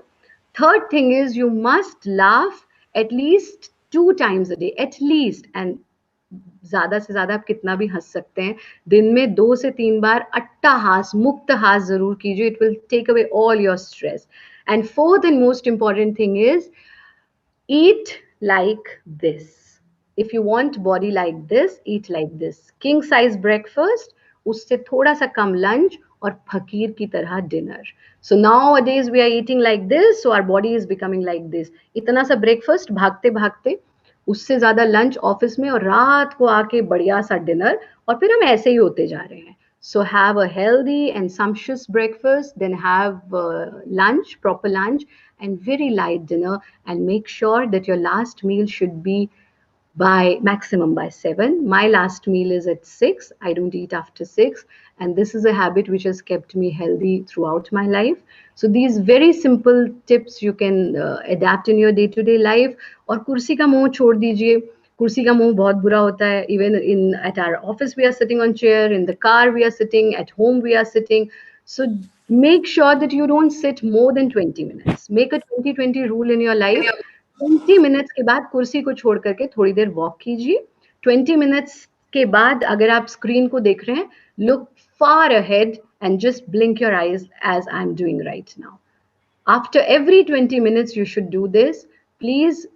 Third thing is you must laugh at least 2 times a day, at least. And ज्यादा से ज्यादा आप कितना भी हंस सकते हैं, दिन में 2 से 3 बार अट्टहास, मुक्त हास जरूर कीजिए. It will take away all your stress. And fourth and most important thing is eat like this. If you want body like this, eat like this. King size breakfast, उससे थोड़ा सा कम lunch, और फकीर की तरह dinner. So nowadays we are eating like this, so our body is becoming like this. इतना सा breakfast भागते भागते, उससे ज्यादा लंच ऑफिस में, और रात को आके बढ़िया सा डिनर, और फिर हम ऐसे ही होते जा रहे हैं. So have a healthy and sumptuous breakfast, then have lunch, proper lunch, and very light dinner, and make sure that your last meal should be by maximum by 7. My last meal is at 6. I don't eat after 6. And this is a habit which has kept me healthy throughout my life. So these very simple tips you can adapt in your day-to-day life. और कुर्सी का मोह छोड़ दीजिए. कुर्सी का मोह बहुत बुरा होता है. Even at our office we are sitting on chair, in the car we are sitting, at home we are sitting. So make sure that you don't sit more than 20 minutes. Make a 20-20 rule in your life. 20 minutes के बाद कुर्सी को छोड़ करके थोड़ी देर walk कीजिए. 20 minutes के बाद अगर आप स्क्रीन को देख रहे हैं, look far ahead and just blink your eyes as I'm doing right now. After every 20 minutes, you should do this. Please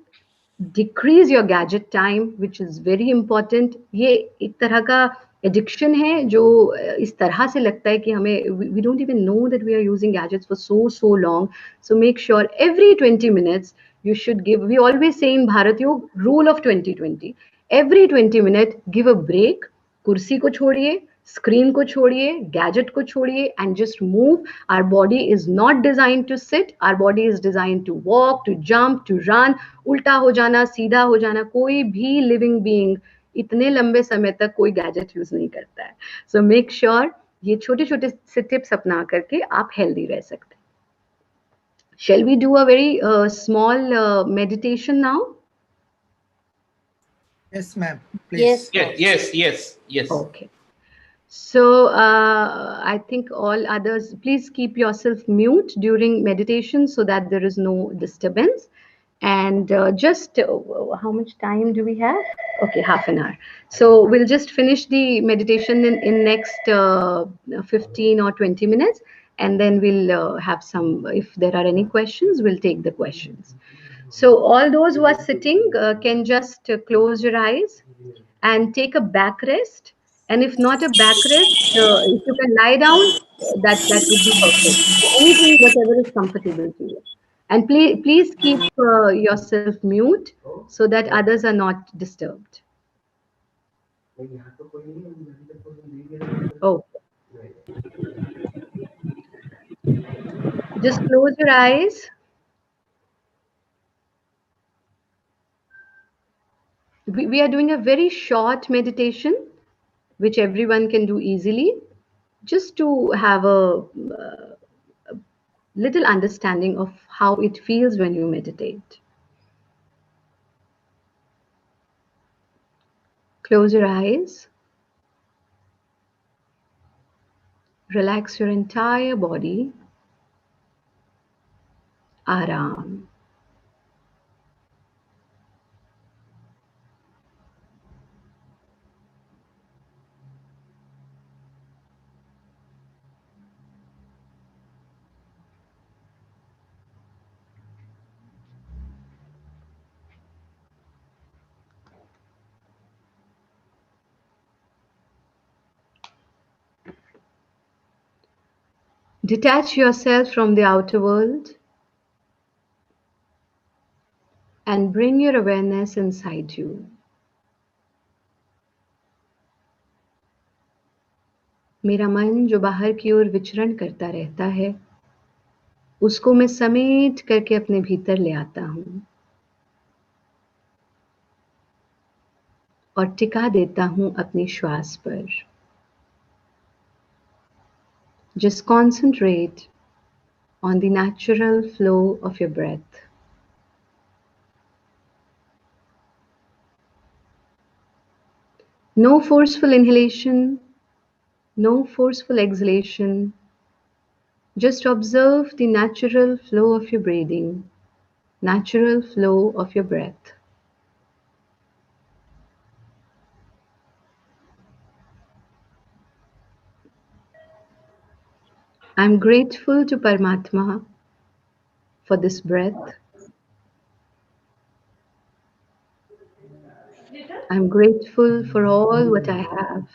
decrease your gadget time, which is very important. ये एक तरह का addiction है जो इस तरह से लगता है कि हमें we don't even know that we are using gadgets for so long. So make sure every 20 minutes you should give. We always say in Bharat Yog, rule of 20-20. Every 20 minutes, give a break. कुर्सी को छोड़िए, screen को छोड़िए, gadget को छोड़िए, and just move. Our body is not designed to sit. Our body is designed to walk, to jump, to run. उल्टा हो जाना, सीधा हो जाना. कोई भी living being इतने लंबे समय तक कोई गैजेट यूज नहीं करता है. So make sure ये छोटे छोटे से टिप्स अपना करके आप हेल्दी रह सकते हैं. Shall we do a very small meditation now? Yes, ma'am. Please. Yes. Okay. So I think all others, please keep yourself mute during meditation so that there is no disturbance. And just how much time do we have? Okay, half an hour. So we'll just finish the meditation in next 15 or 20 minutes, and then we'll have some, if there are any questions, we'll take the questions. So all those who are sitting can just close your eyes and take a back rest. And if not a back rest, if you can lie down, that would be perfect. Anything, whatever is comfortable to you. And please keep yourself mute so that others are not disturbed. Oh. Just close your eyes. We are doing a very short meditation, which everyone can do easily, just to have a little understanding of how it feels when you meditate. Close your eyes. Relax your entire body. Aram. Detach yourself from the outer world and bring your awareness inside you. मेरा मन जो बाहर की ओर विचरण करता रहता है, उसको मैं समेट करके अपने भीतर ले आता हूँ और टिका देता हूँ अपनी श्वास पर. Just concentrate on the natural flow of your breath. No forceful inhalation, no forceful exhalation. Just observe the natural flow of your breathing, natural flow of your breath. I'm grateful to Paramatma for this breath. I'm grateful for all what I have.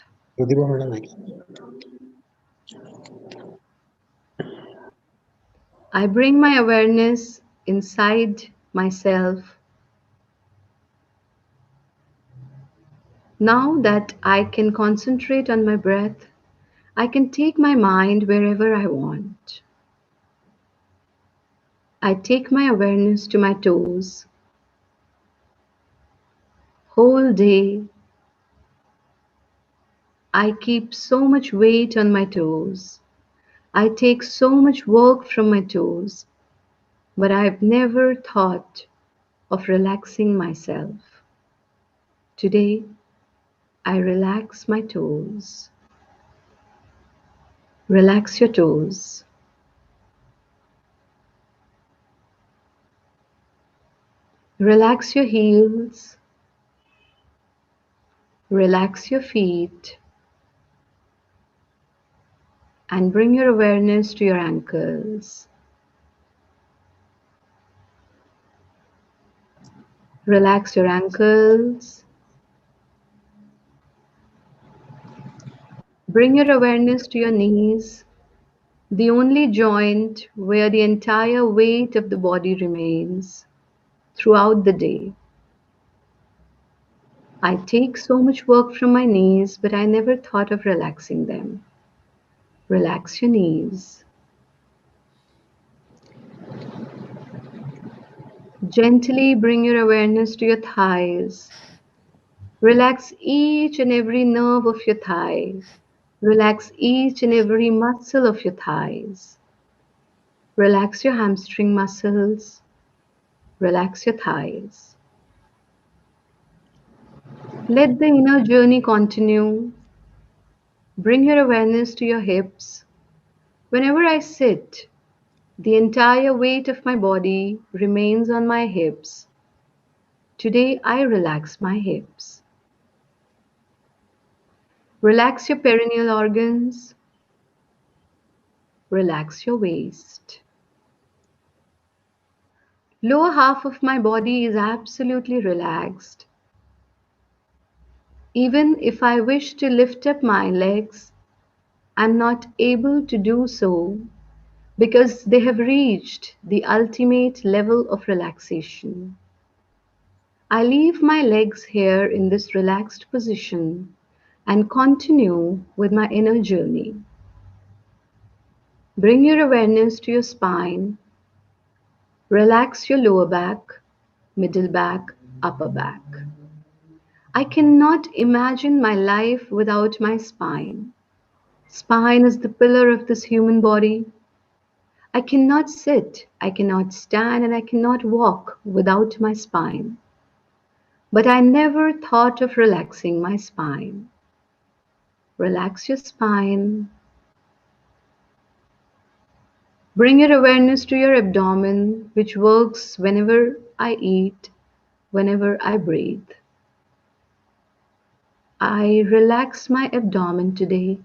I bring my awareness inside myself. Now that I can concentrate on my breath, I can take my mind wherever I want. I take my awareness to my toes. Whole day, I keep so much weight on my toes. I take so much work from my toes, but I've never thought of relaxing myself. Today, I relax my toes. Relax your toes. Relax your heels. Relax your feet. And bring your awareness to your ankles. Relax your ankles. Bring your awareness to your knees, the only joint where the entire weight of the body remains throughout the day. I take so much work from my knees, but I never thought of relaxing them. Relax your knees. Gently bring your awareness to your thighs. Relax each and every nerve of your thigh. Relax each and every muscle of your thighs. Relax your hamstring muscles. Relax your thighs. Let the inner journey continue. Bring your awareness to your hips. Whenever I sit, the entire weight of my body remains on my hips. Today, I relax my hips. Relax your perineal organs. Relax your waist. Lower half of my body is absolutely relaxed. Even if I wish to lift up my legs, I'm not able to do so because they have reached the ultimate level of relaxation. I leave my legs here in this relaxed position and continue with my inner journey. Bring your awareness to your spine. Relax your lower back, middle back, upper back. I cannot imagine my life without my spine. Spine is the pillar of this human body. I cannot sit, I cannot stand, and I cannot walk without my spine. But I never thought of relaxing my spine. Relax your spine. Bring your awareness to your abdomen, which works whenever I eat, whenever I breathe. I relax my abdomen today,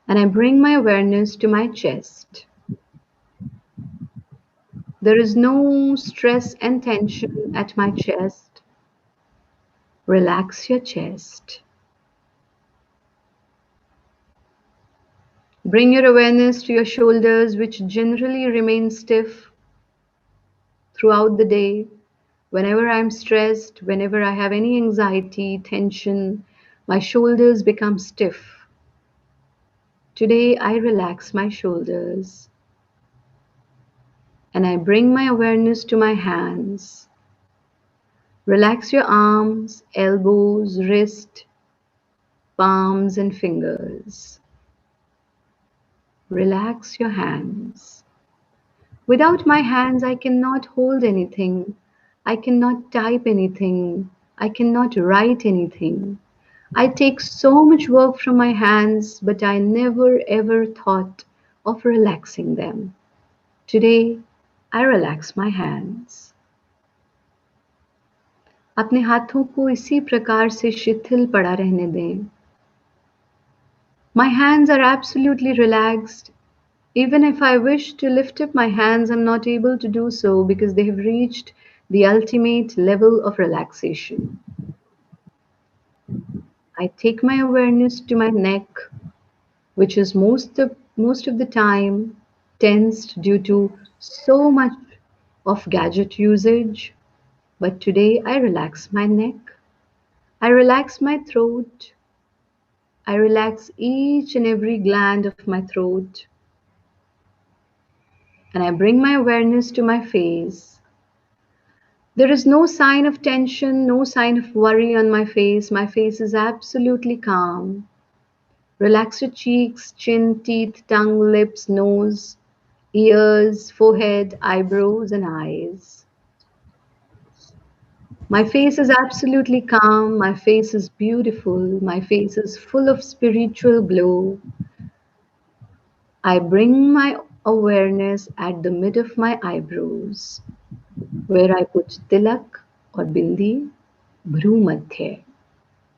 and I bring my awareness to my chest. There is no stress and tension at my chest. Relax your chest. Bring your awareness to your shoulders, which generally remain stiff throughout the day. Whenever I'm stressed, whenever I have any anxiety, tension, my shoulders become stiff. Today, I relax my shoulders and I bring my awareness to my hands. Relax your arms, elbows, wrist, palms, and fingers. Relax your hands. Without my hands, I cannot hold anything. I cannot type anything. I cannot write anything. I take so much work from my hands, but I never ever thought of relaxing them. Today, I relax my hands. अपने हाथों को इसी प्रकार से शिथिल पड़ा रहने दें. My hands are absolutely relaxed. Even if I wish to lift up my hands, I'm not able to do so because they have reached the ultimate level of relaxation. I take my awareness to my neck, which is most of the time tensed due to so much of gadget usage. But today I relax my neck. I relax my throat. I relax each and every gland of my throat. And I bring my awareness to my face. There is no sign of tension, no sign of worry on my face. My face is absolutely calm. Relax your cheeks, chin, teeth, tongue, lips, nose, ears, forehead, eyebrows, and eyes. My face is absolutely calm. My face is beautiful. My face is full of spiritual glow. I bring my awareness at the mid of my eyebrows, where I put tilak or bindi, भ्रू मध्य.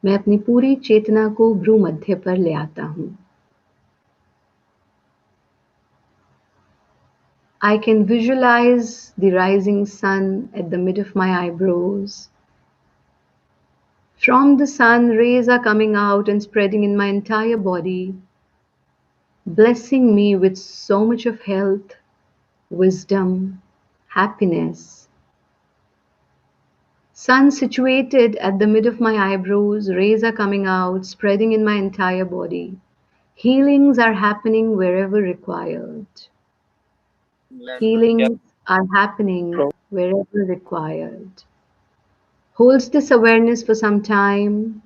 मैं अपनी पूरी चेतना को भ्रू मध्य पर ले आता हूँ. I can visualize the rising sun at the mid of my eyebrows. From the sun, rays are coming out and spreading in my entire body, blessing me with so much of health, wisdom, happiness. Sun situated at the mid of my eyebrows, rays are coming out, spreading in my entire body. Healings are happening wherever required. Healings are happening wherever required. Hold this awareness for some time.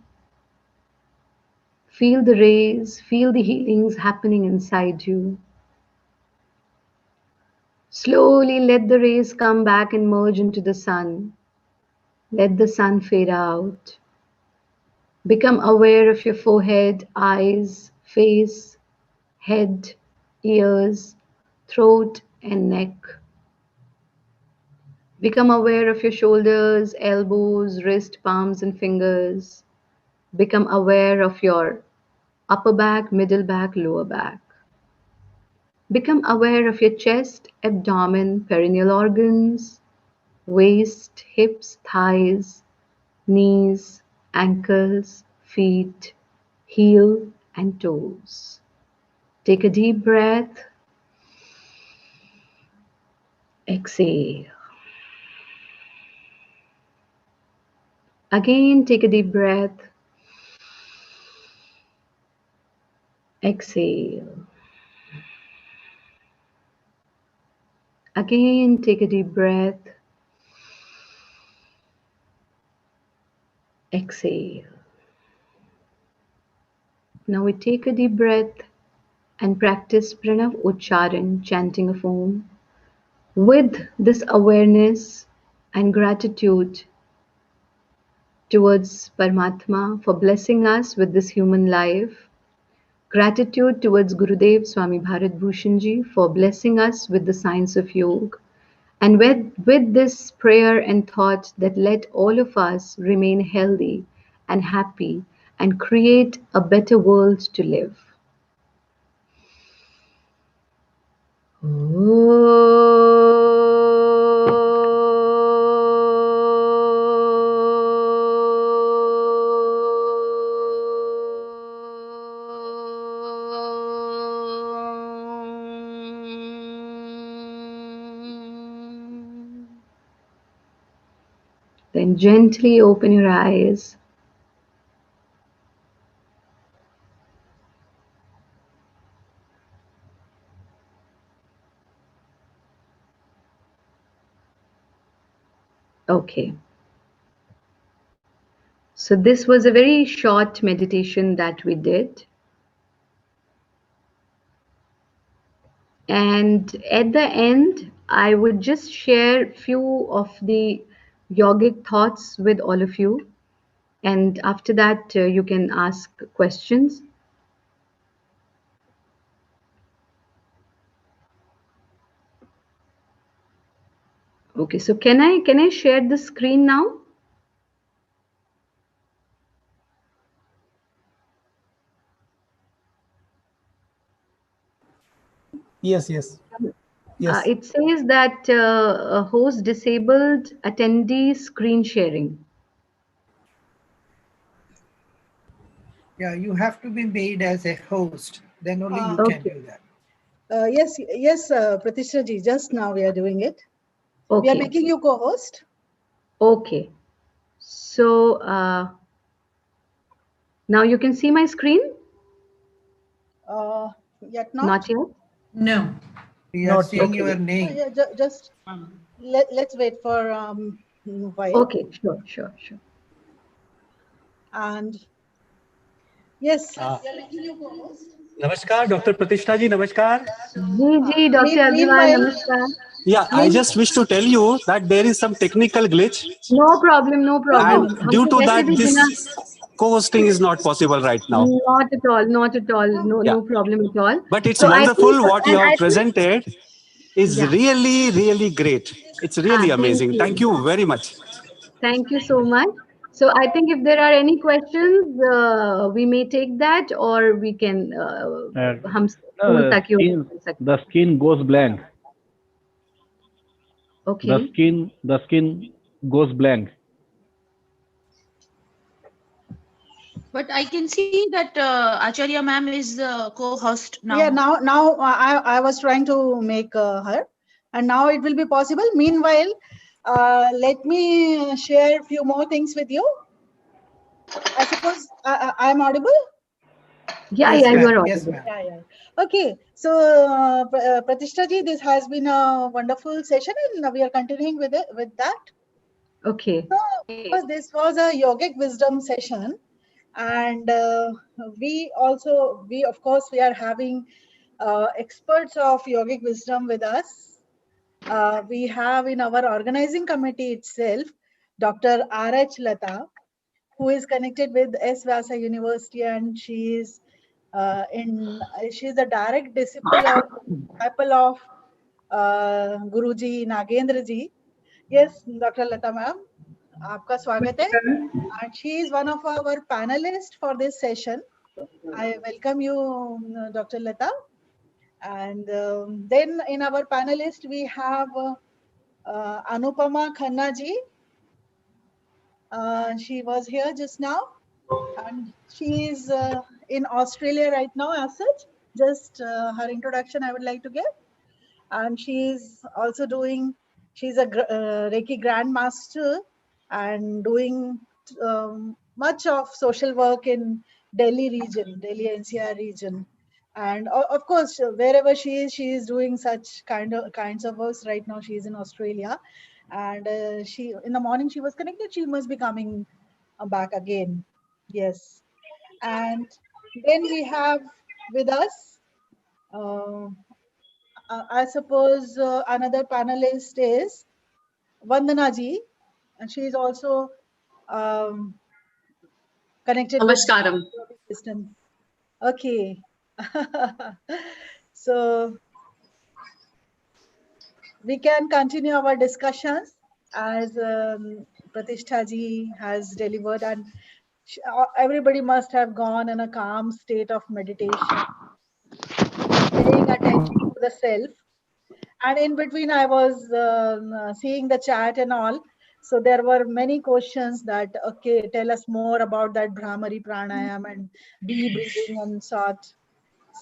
Feel the rays, feel the healings happening inside you. Slowly let the rays come back and merge into the sun. Let the sun fade out. Become aware of your forehead, eyes, face, head, ears, throat, and neck. Become aware of your shoulders, elbows, wrist, palms, and fingers. Become aware of your upper back, middle back, lower back. Become aware of your chest, abdomen, perineal organs, waist, hips, thighs, knees, ankles, feet, heel, and toes. Take a deep breath. Exhale. Again, take a deep breath. Exhale. Again, take a deep breath. Exhale. Now we take a deep breath and practice Pranav Ucharan, chanting of Om, with this awareness and gratitude towards Paramatma for blessing us with this human life, Gratitude towards Gurudev Swami Bharat Bhushan Ji for blessing us with the science of yoga. And with this prayer and thought that let all of us remain healthy and happy and create a better world to live. Then gently open your eyes. Okay. So this was a very short meditation that we did. And at the end, I would just share few of the yogic thoughts with all of you. And after that, you can ask questions. Okay, so can I share the screen now? Yes, yes. Yes. It says that host disabled attendee screen sharing. Yeah, you have to be made as a host. Then only you can Okay. do that. Yes, Pratisha ji, just now we are doing it. Okay. We are making you co-host. Okay. So now you can see my screen? Yet not? Not yet? No. We are Not seeing yet. your Oh, name. yeah, just let's wait for a while. Okay, sure. And yes, Ah. we are making you co-host. Namaskar, Dr. Pratishtha ji, namaskar. Ji, Dr. Agrawal, namaskar. Yeah, I just wish to tell you that there is some technical glitch. No problem, no problem. And due to that, this co-hosting is not possible right now. Not at all, Yeah. no problem at all. But it's So I wonderful think- what you and I have think- presented is Yeah. really great. It's really thank amazing. you. Thank you very much. Thank you so much. So I think if there are any questions, we may take that, or we can. हम school तक ही Screen, कर सकते the screen goes blank. हैं. Okay. The screen goes blank. But I can see that Acharya ma'am is the co-host now. Yeah, now I was trying to make her, and now it will be possible. Meanwhile, let me share a few more things with you. I suppose I am audible. Yeah, Yes, you ma'am. are Yes, audible. ma'am. Yeah. Okay, so Pratishtha ji, this has been a wonderful session, and we are continuing with that. Okay. So, because this was a yogic wisdom session, and we of course we are having experts of yogic wisdom with us. We have in our organizing committee itself Dr. R.H. Lata, who is connected with S. Vyasa University, and she is she's a direct disciple of Guruji Nagendra ji. Yes, Dr. Lata ma'am, आपका स्वागत है. And she is one of our panelists for this session. I welcome you, Dr. Lata. And then in our panelist, we have Anupama Khanna ji. She was here just now. And she is in Australia right now as such. Just her introduction I would like to give. And she is also she's a Reiki Grandmaster and doing much of social work in Delhi NCR region. And of course, wherever she is doing such kinds of works. Right now, she is in Australia, and she in the morning she was connected. She must be coming back again. Yes, and then we have with us. I suppose another panelist is Vandana ji, and she is also connected Namaskaram. with system. Okay, So we can continue our discussions as Pratishtha ji has delivered, and everybody must have gone in a calm state of meditation, paying attention to the self. And in between, I was seeing the chat and all. So there were many questions that, okay, tell us more about that Bhramari Pranayam and bee breathing and sort.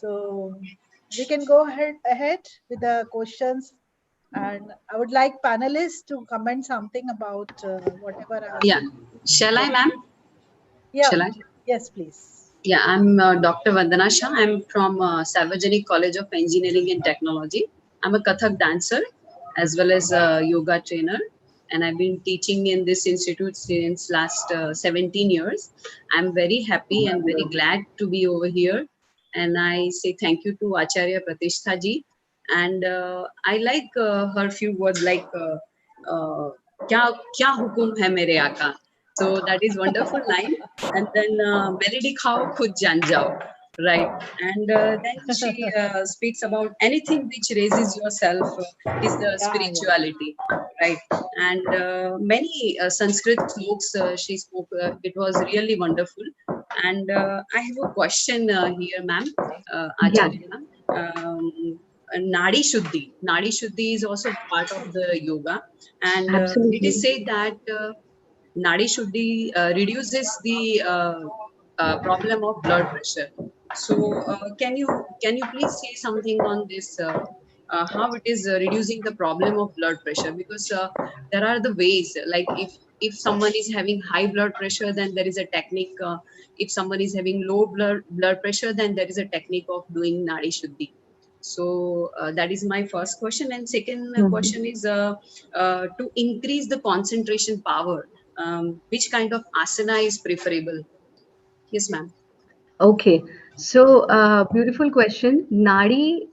So we can go ahead with the questions. And I would like panelists to comment something about whatever. Yeah. Shall I, ma'am? Yeah. Shall I? Yes, please. Yeah, I'm Dr. Vandana Shah. I'm from Sarvajanik College of Engineering and Technology. I'm a Kathak dancer as well as a yoga trainer. And I've been teaching in this institute since last 17 years. I'm very happy and very glad to be over here. And I say thank you to Acharya Pratishtha ji. And I like her few words like, kya hukum hai mere aaka. So that is wonderful line. And then mere dikhao khud jaan jao. Right. And then she speaks about anything which raises yourself is the spirituality. Right. And many Sanskrit sloks she spoke. It was really wonderful. And I have a question here, ma'am, Acharya ma'am. Nadi Shuddhi. Nadi Shuddhi is also part of the yoga. And it is said that Nadi Shuddhi reduces the problem of blood pressure. So can you please say something on this, how it is reducing the problem of blood pressure? Because there are the ways, like if someone is having high blood pressure, then there is a technique. If someone is having low blood pressure, then there is a technique of doing Nadi Shuddhi. So that is my first question. And second question is to increase the concentration power. Which kind of asana is preferable? Yes, ma'am. Okay, so beautiful question. Nadi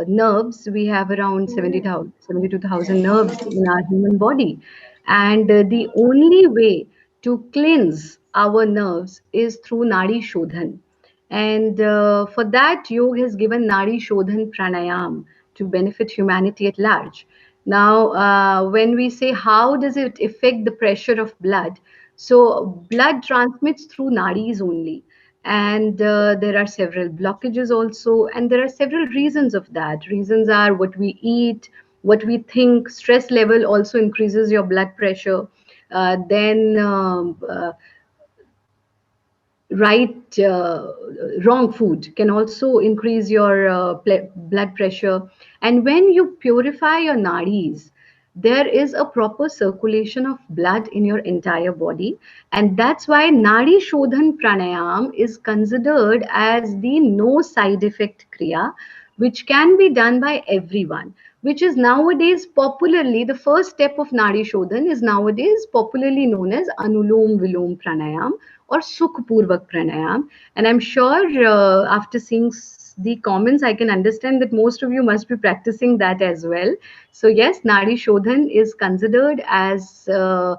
nerves, we have around 72,000 nerves in our human body. And the only way to cleanse our nerves is through Nadi Shodhan. And for that, yoga has given Nadi Shodhan Pranayam to benefit humanity at large. Now, when we say how does it affect the pressure of blood, so blood transmits through nadis only, and there are several blockages also, and there are several reasons of that. Reasons are what we eat, what we think. Stress level also increases your blood pressure. Wrong food can also increase your blood pressure. And when you purify your nadis, there is a proper circulation of blood in your entire body. And that's why Nadi Shodhan Pranayam is considered as the no side effect Kriya, which can be done by everyone, which is nowadays popularly, the first step of Nadi Shodhan is nowadays popularly known as Anulom Vilom Pranayam or Sukhpurvak Pranayam. And I'm sure after seeing the comments, I can understand that most of you must be practicing that as well. So yes, Nadi Shodhan is considered as a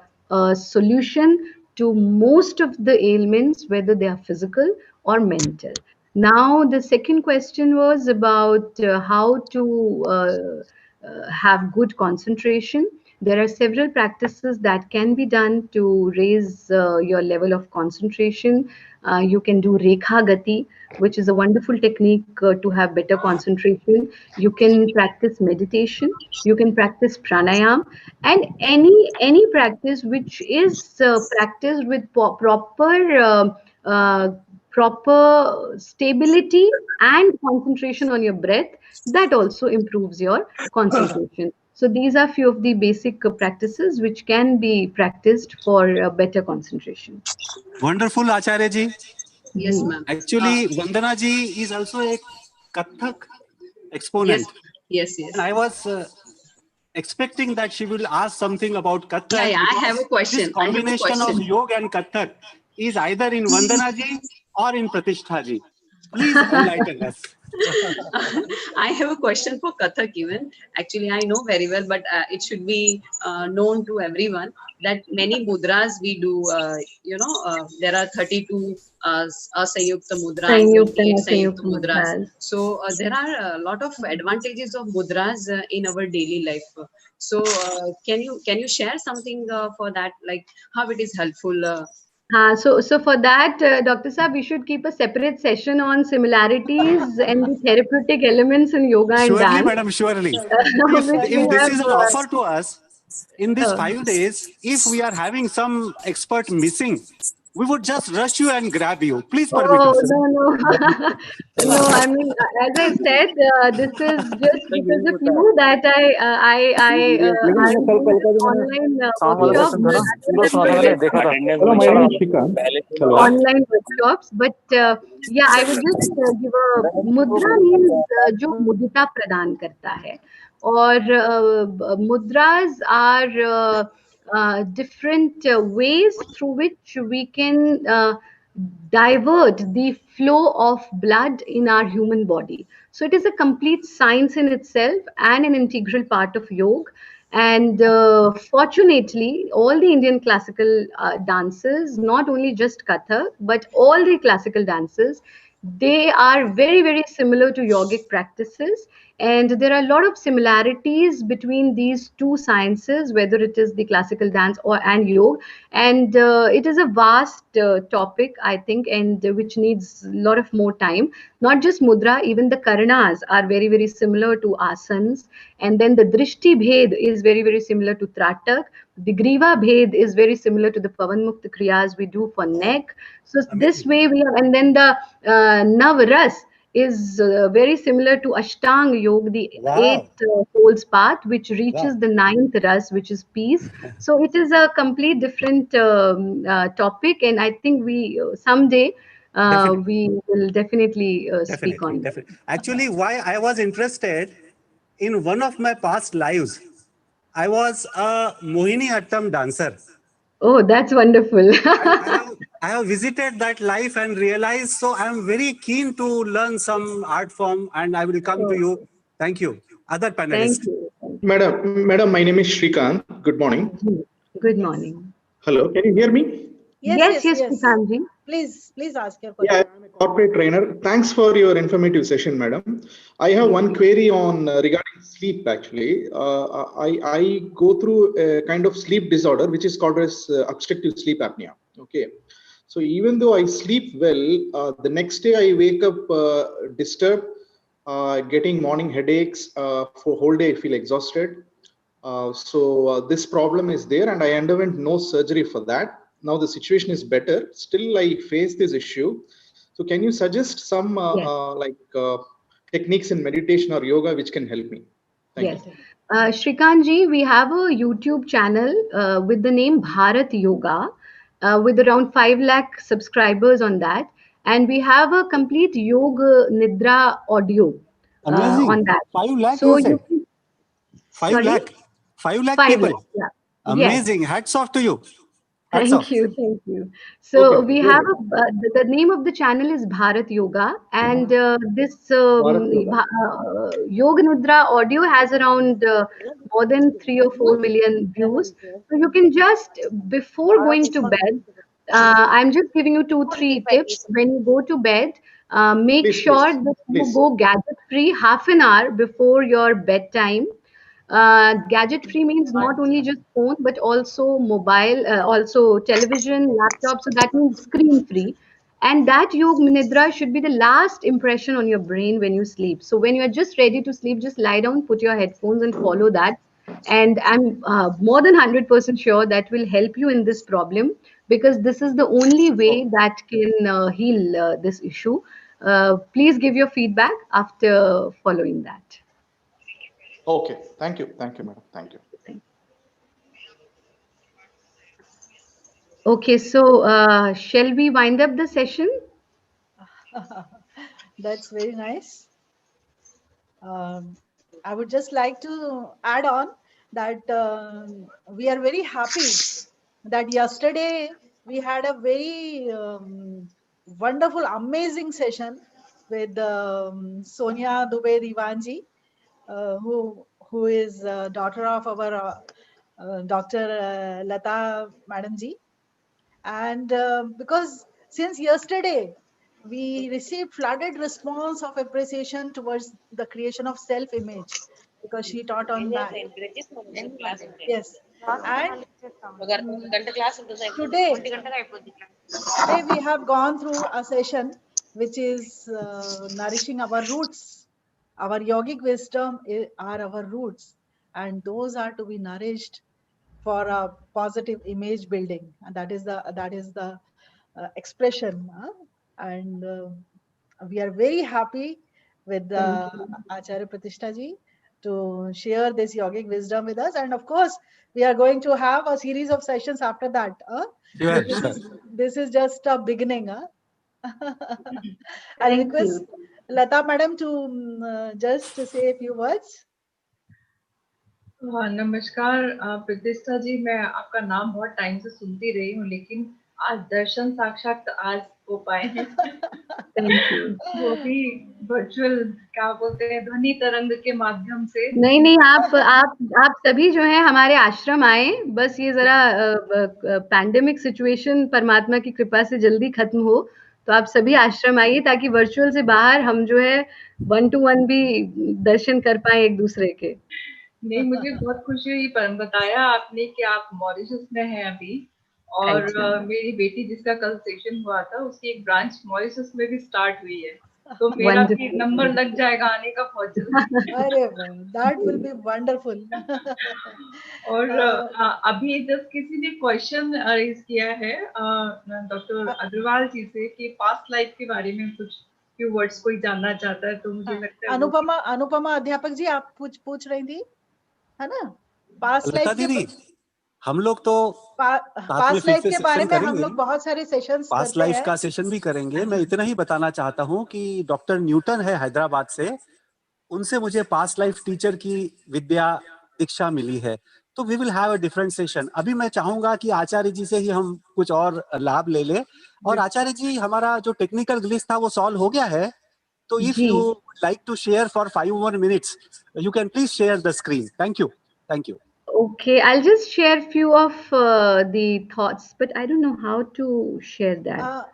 solution to most of the ailments, whether they are physical or mental. Now, the second question was about how to have good concentration. There are several practices that can be done to raise your level of concentration. You can do Rekha Gati, which is a wonderful technique to have better concentration. You can practice meditation. You can practice pranayam, and any practice which is practiced with proper stability and concentration on your breath, that also improves your concentration. So these are few of the basic practices which can be practiced for better concentration. Wonderful, Acharya ji. Yes, ma'am. Actually, Vandana ji is also a Kathak exponent. Yes. And I was expecting that she will ask something about Kathak. Yeah, I have a question. This combination of yoga and Kathak is either in Vandana ji or in Pratishtha ji. Please enlighten us. I have a question for Kathak even. Actually, I know very well, but it should be known to everyone that many mudras we do, there are 32 asayukta mudras and Sanyukta 28 and sayukta Asanyukta mudras. mudras. So there are a lot of advantages of mudras in our daily life. So can you share something for that, like how it is helpful? So for that, Dr. Saab, we should keep a separate session on similarities and the therapeutic elements in yoga and Surely, dance, madam, surely. which we If this have. is an offer to us, in these Uh, 5 days, if we are having some expert missing, we would just rush you and grab you. Please permit Oh, us. no. No, I mean, as I said, this is just because of you that I do this online workshop rather than Hello, my name is Shrikant. online workshops. But yeah, I would just give a mudra means जो मुदिता प्रदान करता है, और mudras are different ways through which we can divert the flow of blood in our human body. So it is a complete science in itself and an integral part of yoga. And fortunately, all the Indian classical dances, not only just Kathak, but all the classical dances, they are very, very similar to yogic practices. And there are a lot of similarities between these two sciences, whether it is the classical dance or and yoga. And it is a vast topic, I think, and which needs a lot of more time. Not just mudra, even the karanas are very, very similar to asanas. And then the drishti bhed is very, very similar to tratak. The griva bhed is very similar to the pavan mukta kriyas we do for neck. So this way we have, and then the nav ras is very similar to Ashtanga Yoga, the eighth folds path, which reaches the ninth ras, which is peace. So it is a complete different topic, and I think we someday we will definitely speak on that. Definitely. Actually, why I was interested in one of my past lives, I was a Mohini Attam dancer. Oh, that's wonderful. I have visited that life and realized, so I am very keen to learn some art form and I will come to you. Thank you. Other panelists. Thank you. Madam, my name is Shrikant. Good morning. Good morning. Hello, can you hear me? Yes, Shrikantji. Please ask your question. Yeah, I'm a corporate trainer. Thanks for your informative session, madam. I have one query on regarding sleep. Actually, I go through a kind of sleep disorder which is called as obstructive sleep apnea. Okay, so even though I sleep well, the next day I wake up disturbed, getting morning headaches. For whole day I feel exhausted. So this problem is there, and I underwent no surgery for that. Now the situation is better. Still, I face this issue. So can you suggest some techniques in meditation or yoga which can help me? Thank you. Shrikantji, we have a YouTube channel with the name Bharat Yoga with around 5 lakh subscribers on that. And we have a complete Yoga Nidra audio on that. 5 lakh, so you can, 5 lakh? 5 lakh 5 people? lakh, yeah. Amazing. Yes. Hats off to you. Thank you. So we have the name of the channel is Bharat Yoga, and this Yoga Nidra audio has around more than 3 or 4 million views. So you can just, before going to bed, I'm just giving you 2-3 tips. When you go to bed, make sure that you go gadget free half an hour before your bedtime. Gadget free means not only just phone but also mobile, also television, laptop. So that means screen free. And that Yoga Nidra should be the last impression on your brain when you sleep. So when you're just ready to sleep, just lie down, put your headphones and follow that. And I'm more than 100% sure that will help you in this problem, because this is the only way that can heal this issue. Please give your feedback after following that. Okay. Thank you, madam. Thank you. Okay, so shall we wind up the session? That's very nice. I would just like to add on that we are very happy that yesterday we had a very wonderful, amazing session with Sonia Dubey Diwanji, who is daughter of our Dr. Lata Madam Ji. And because since yesterday, we received flooded response of appreciation towards the creation of self-image, because she taught on that. Yes. And today we have gone through a session which is nourishing our roots. Our yogic wisdom are our roots, and those are to be nourished for a positive image building, and that is the expression. And we are very happy with Acharya Pratishtha ji to share this yogic wisdom with us, and of course we are going to have a series of sessions after that. This is just a beginning. I request Lata Madam to just say a few words. नमस्कार प्रतिष्ठा जी, मैं आपका नाम बहुत time से सुनती रही हूँ, लेकिन आज दर्शन साक्षात आज हो पाए हैं। वो भी वर्चुअल क्या बोलते हैं, ध्वनि तरंग के माध्यम से। नहीं, आप सभी जो है हमारे आश्रम आए, बस ये जरा पैंडेमिक सिचुएशन परमात्मा की कृपा से जल्दी खत्म हो, तो आप सभी आश्रम आइए ताकि वर्चुअल से बाहर हम जो है 1-to-1 भी दर्शन कर पाए एक दूसरे के। नहीं, मुझे बहुत खुशी हुई बताया आपने कि आप मॉरिशस में हैं अभी, और मेरी बेटी जिसका कल सेशन हुआ था उसकी एक ब्रांच मॉरिशस में भी स्टार्ट हुई है, तो मेरा भी नंबर लग जाएगा आने का बहुत जल्दी। अरे that will be wonderful. और अभी जब किसी ने क्वेश्चन रेज किया है डॉक्टर अग्रवाल जी से कि पास्ट लाइफ के बारे में कुछ फ्यू वर्ड्स कोई जानना चाहता है, तो मुझे लगता है अनुपमा अध्यापक जी आप पूछ रही थी, है ना? पास्ट लाइफ दीदी, हम लोग तो पास्ट लाइफ के बारे में हम लोग बहुत सारे सेशंस पास्ट लाइफ का सेशन भी करेंगे। मैं इतना ही बताना चाहता हूँ कि डॉक्टर न्यूटन है हैदराबाद से, उनसे मुझे पास्ट लाइफ टीचर की विद्या दीक्षा मिली है, तो we will have a different session. अभी मैं चाहूंगा कि आचार्य जी से ही हम कुछ और लाभ ले ले। और आचार्य जी, हमारा जो टेक्निकल ग्लिच था वो सॉल्व हो गया है, तो if you like to share for 5 more minutes, you can please share the screen. Thank you. Okay, I'll just share few of the thoughts, but I don't know how to share that.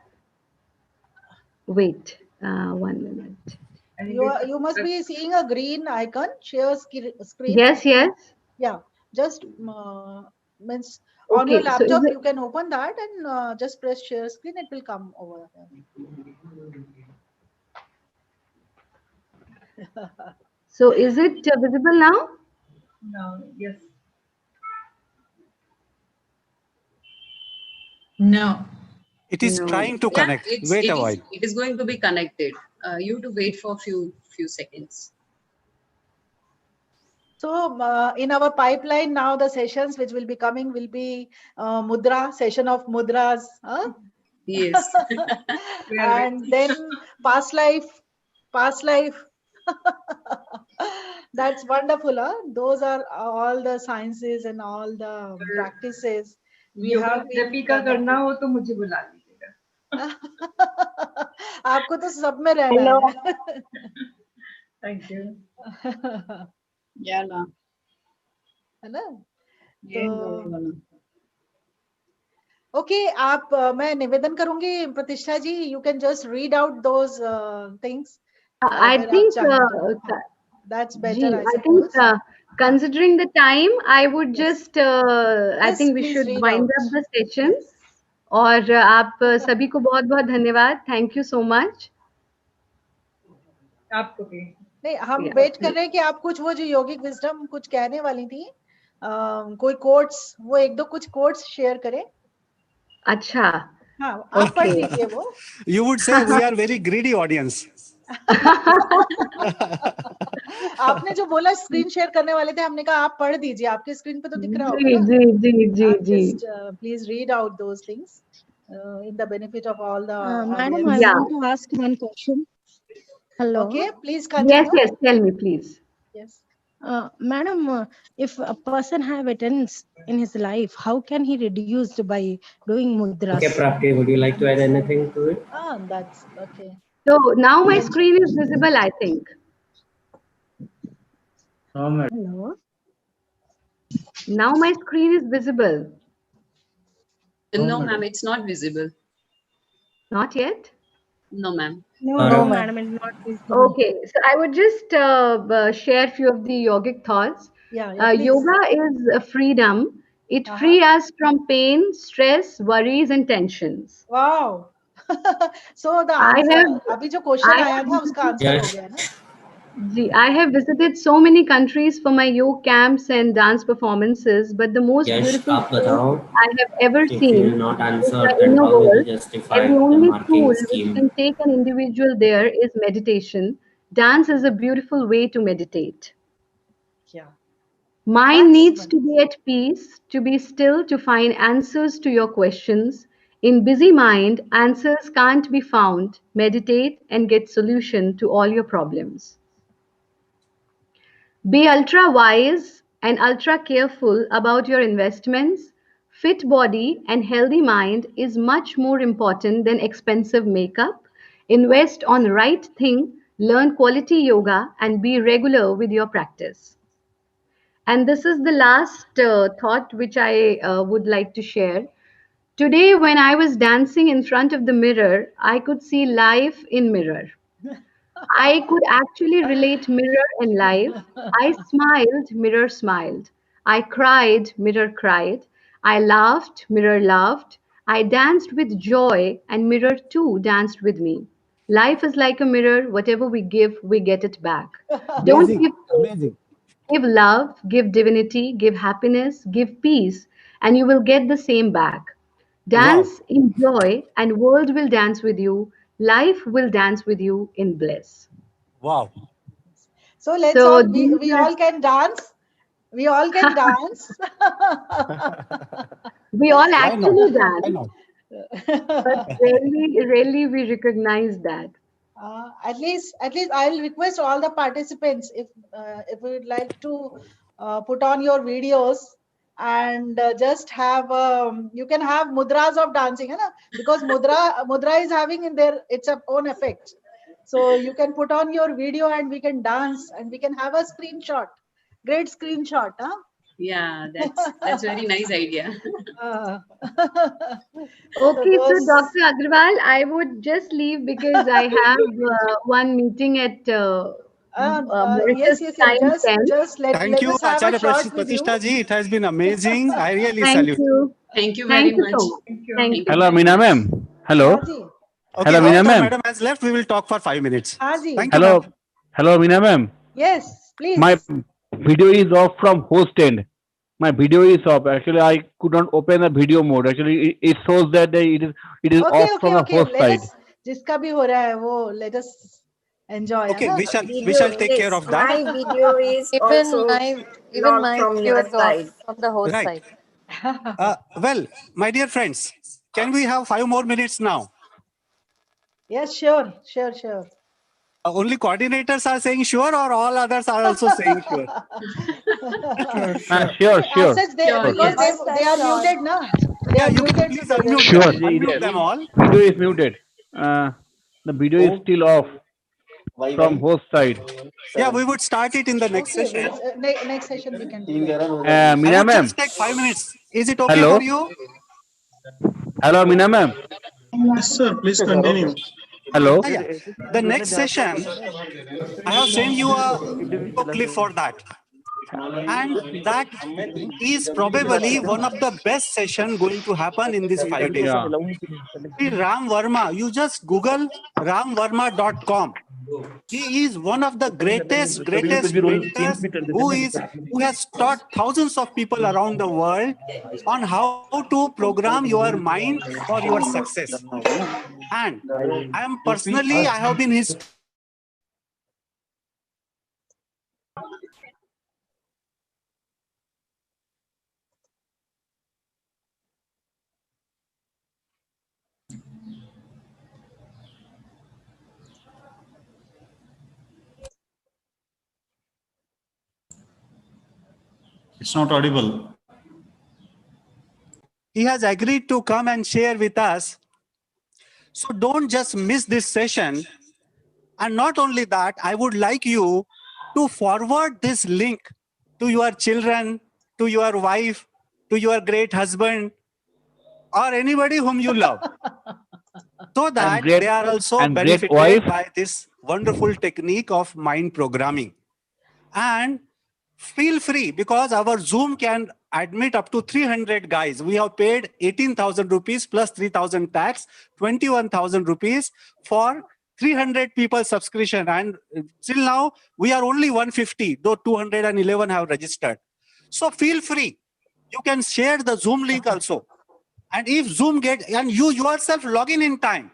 Wait, 1 minute. You must be seeing a green icon, share screen. Yes. Yeah, just means on your laptop you can open that and just press share screen. It will come over here. So is it visible now? No, yes. No. It is trying to connect. Wait a while. It is going to be connected. You have to wait for few seconds. So in our pipeline now, the sessions which will be coming will be mudra, session of mudras. Yes. And then past life. That's wonderful. Those are all the sciences and all the practices we have. का करना हो तो मुझे बुला लीजिएगा। आपको तो सब में रहना है। Thank you. है ना? Okay, आप मैं निवेदन करूंगी प्रतिष्ठा जी, you can just read out those things. I think that's better. I think considering the time, I would just I think we should wind up the session. और आप सभी को बहुत बहुत धन्यवाद. Thank you so much. आपको भी। नहीं, हम वेट कर रहे हैं कि आप कुछ वो जो योगिक विजडम कुछ कहने वाली थी, कोई कोट्स, वो 1-2 कुछ कोट्स शेयर करें। अच्छा, हाँ, आप पढ़ लीजिए वो। You would say we are very greedy audience. आपने जो बोला स्क्रीन शेयर करने वाले थे, हमने कहा आप पढ़ दीजिए, आपके स्क्रीन पे तो दिख रहा होगा। जी। Please read out those things in the benefit of all the Madam, I want to ask one question. Hello. Okay, please continue. Yes, tell me please. Yes. Madam, if a person have attendance in his life, how can he reduce by doing mudras? Okay, Prapti, would you like to add anything to it? That's okay. So now my screen is visible, I think. Hello. Now my screen is visible. No, ma'am, it's not visible. Not yet? No, ma'am. No, madam, it's not visible. Okay, so I would just share a few of the yogic thoughts. Yeah, please. Yoga is a freedom. It frees us from pain, stress, worries, and tensions. Wow. So the I answer, have- अभी जो question I आया have था उसका answer हो गया ना? I have visited so many countries for my yoga camps and dance performances, but the most beautiful आप place बताओ. I have ever If you seen will not answer, is the then inner how will you world, justify and the the only marking tool which scheme? can take an individual there is meditation. Dance is a beautiful way to meditate. Yeah. Mind needs to be at peace, to be still, to find answers to your questions. In busy mind, answers can't be found. Meditate and get solution to all your problems. Be ultra wise and ultra careful about your investments. Fit body and healthy mind is much more important than expensive makeup. Invest on right thing, learn quality yoga and be regular with your practice. And this is the last thought which I would like to share. Today, when I was dancing in front of the mirror, I could see life in mirror. I could actually relate mirror and life. I smiled, mirror smiled. I cried, mirror cried. I laughed, mirror laughed. I danced with joy, and mirror too danced with me. Life is like a mirror. Whatever we give, we get it back. Don't give Amazing. Give love, give divinity, give happiness, give peace, and you will get the same back. Dance, enjoy, and world will dance with you. Life will dance with you in bliss. Wow. So let's So all, these we are- all can dance. We all can dance. We all Why actually not? Why dance, not? but rarely we recognize that. At least I'll request all the participants if we would like to put on your videos and just have you can have mudras of dancing, na? Because mudra is having in there its own effect. So you can put on your video and we can dance and we can have a screenshot. Great screenshot, huh? Yeah, that's very nice idea. Okay, so those- Dr. Agrawal, I would just leave because I have one meeting at Mauritius yes. time 10. Just let Thank you, us have a Acharya shot with you. Pratishtha ji. It has been amazing. I really Thank salute. you. Thank you Thank very you much. so much. Thank you. Thank Thank you. you Hello, very Meena much. ma'am. Hello. हाँ जी, Okay, Hello, Meena after ma'am. madam has left, we will talk for 5 minutes. हाँ जी. Thank you, Hello. ma'am. Hello, Meena ma'am. Yes, please. My video is off from host end. My video is off. Actually, I could not open the video mode. Actually, it shows that it is Okay, off from the host Let side. us, जिसका भी हो रहा है वो let us enjoy. Okay, है ना? we shall take care of that. My video is also Even not my from video your is off side. from the host Right. side. Well, my dear friends, can we have 5 more minutes now? Yes, sure. Only coordinators are saying sure, or all others are also saying sure? Sure. As such, because yes. they are muted, na? They Yeah, are you can muted. please so they unmute, Sure. unmute them all. Video is muted. The video is still off from host side. Yeah, we would start it in the next Okay, session. next session we can do that. I Meena would ma'am. just take 5 minutes. Is it okay Hello. for you? Hello, Meena ma'am. Yes, sir. Please continue. Hello. Yeah. The next session, I have sent you a video clip for that. And that is probably one of the best session going to happen in these 5 days. Yeah. Ram Verma, you just Google ramverma.com. He is one of the greatest mentors who has taught thousands of people around the world on how to program your mind for your success. And I have been his It's not audible. He has agreed to come and share with us. So don't just miss this session. And not only that, I would like you to forward this link to your children, to your wife, to your great husband, or anybody whom you love, so that great- they are also and great benefited wife. by this wonderful technique of mind programming. And feel free, because our Zoom can admit up to 300 guys. We have paid 18,000 rupees plus 3,000 tax, 21,000 rupees for 300 people subscription. And till now, we are only 150, though 211 have registered. So feel free. You can share the Zoom link also. And if Zoom and you yourself log in time.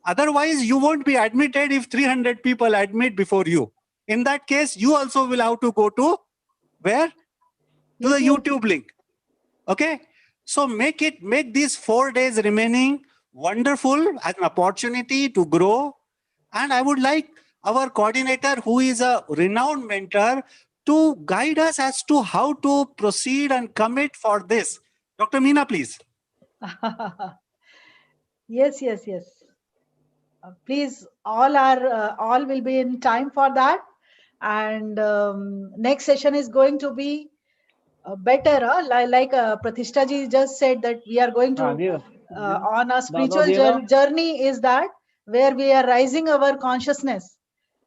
Otherwise, you won't be admitted if 300 people admit before you. In that case, you also will have to go to where? To the YouTube link. Okay? So make these 4 days remaining wonderful as an opportunity to grow. And I would like our coordinator, who is a renowned mentor, to guide us as to how to proceed and commit for this. Dr. Meena, please. Yes. Please, all will be in time for that. And next session is going to be better. Like Pratishtha ji just said that we are going to on a spiritual journey is that where we are rising our consciousness.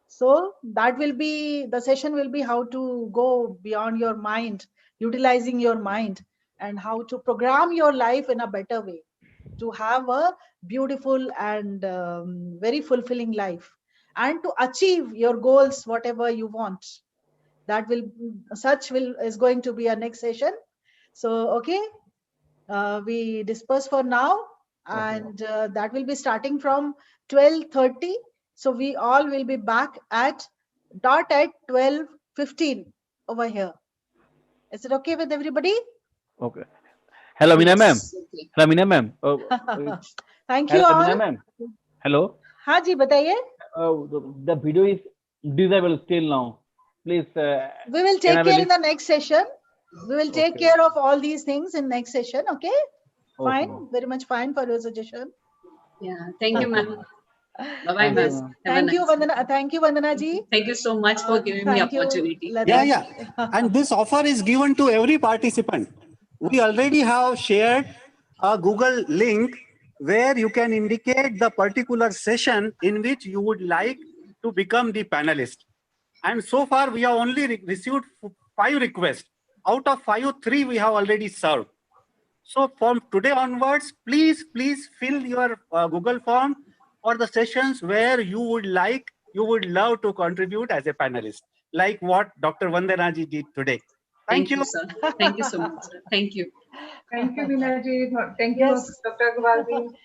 So that will be, the session will be how to go beyond your mind, utilizing your mind, and how to program your life in a better way to have a beautiful and very fulfilling life, and to achieve your goals, whatever you want. That is going to be our next session. So, okay, we disperse for now, and that will be starting from 12:30. So we all will be back at 12:15 over here. Is it okay with everybody? Okay. Hello, Meena ma'am. Okay. Hello, Meena ma'am. Thank you Hello, all. Meena ma'am. Hello. हाँ जी बताइए. The video is disabled still now. Please. We will take care in the next session. We will take care of all these things in next session. Okay. Fine. Very much fine for your suggestion. Yeah. Thank you, ma'am. Bye-bye, ma'am. Yes. Thank you, Vandana. Thank you, Vandana ji. Thank you so much for giving me Thank you, opportunity. Lata ji. Yeah. And this offer is given to every participant. We already have shared a Google link where you can indicate the particular session in which you would like to become the panelist. And so far, we have only received 5 requests. Out of 5, 3 we have already served. So from today onwards, please fill your Google form for the sessions where you would love to contribute as a panelist, like what Dr. Vandana ji did today. Thank you, sir. Thank you so much, sir. Thank you. Thank you, Meena ji. Thank you, Dr. Agarwal ji.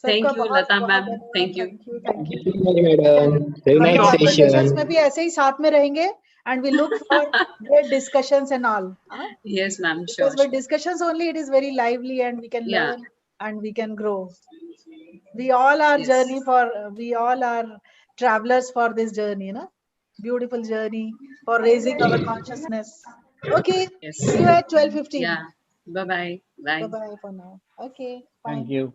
Thank you, Lata ma'am. Thank you. Thank you. Madam. Very हम लोग nice आपके session. sessions में भी ऐसे ही साथ में रहेंगे, and we look for great discussions and all. Yes, ma'am. Sure. Because with discussions only, it is very lively, and we can learn and we can grow. We all are we all are travelers for this journey, na? Beautiful journey for raising our consciousness. Okay. Yes. See you at 12:15. Yeah. Bye-bye. Bye. Bye-bye for now. Okay. Fine. Thank you.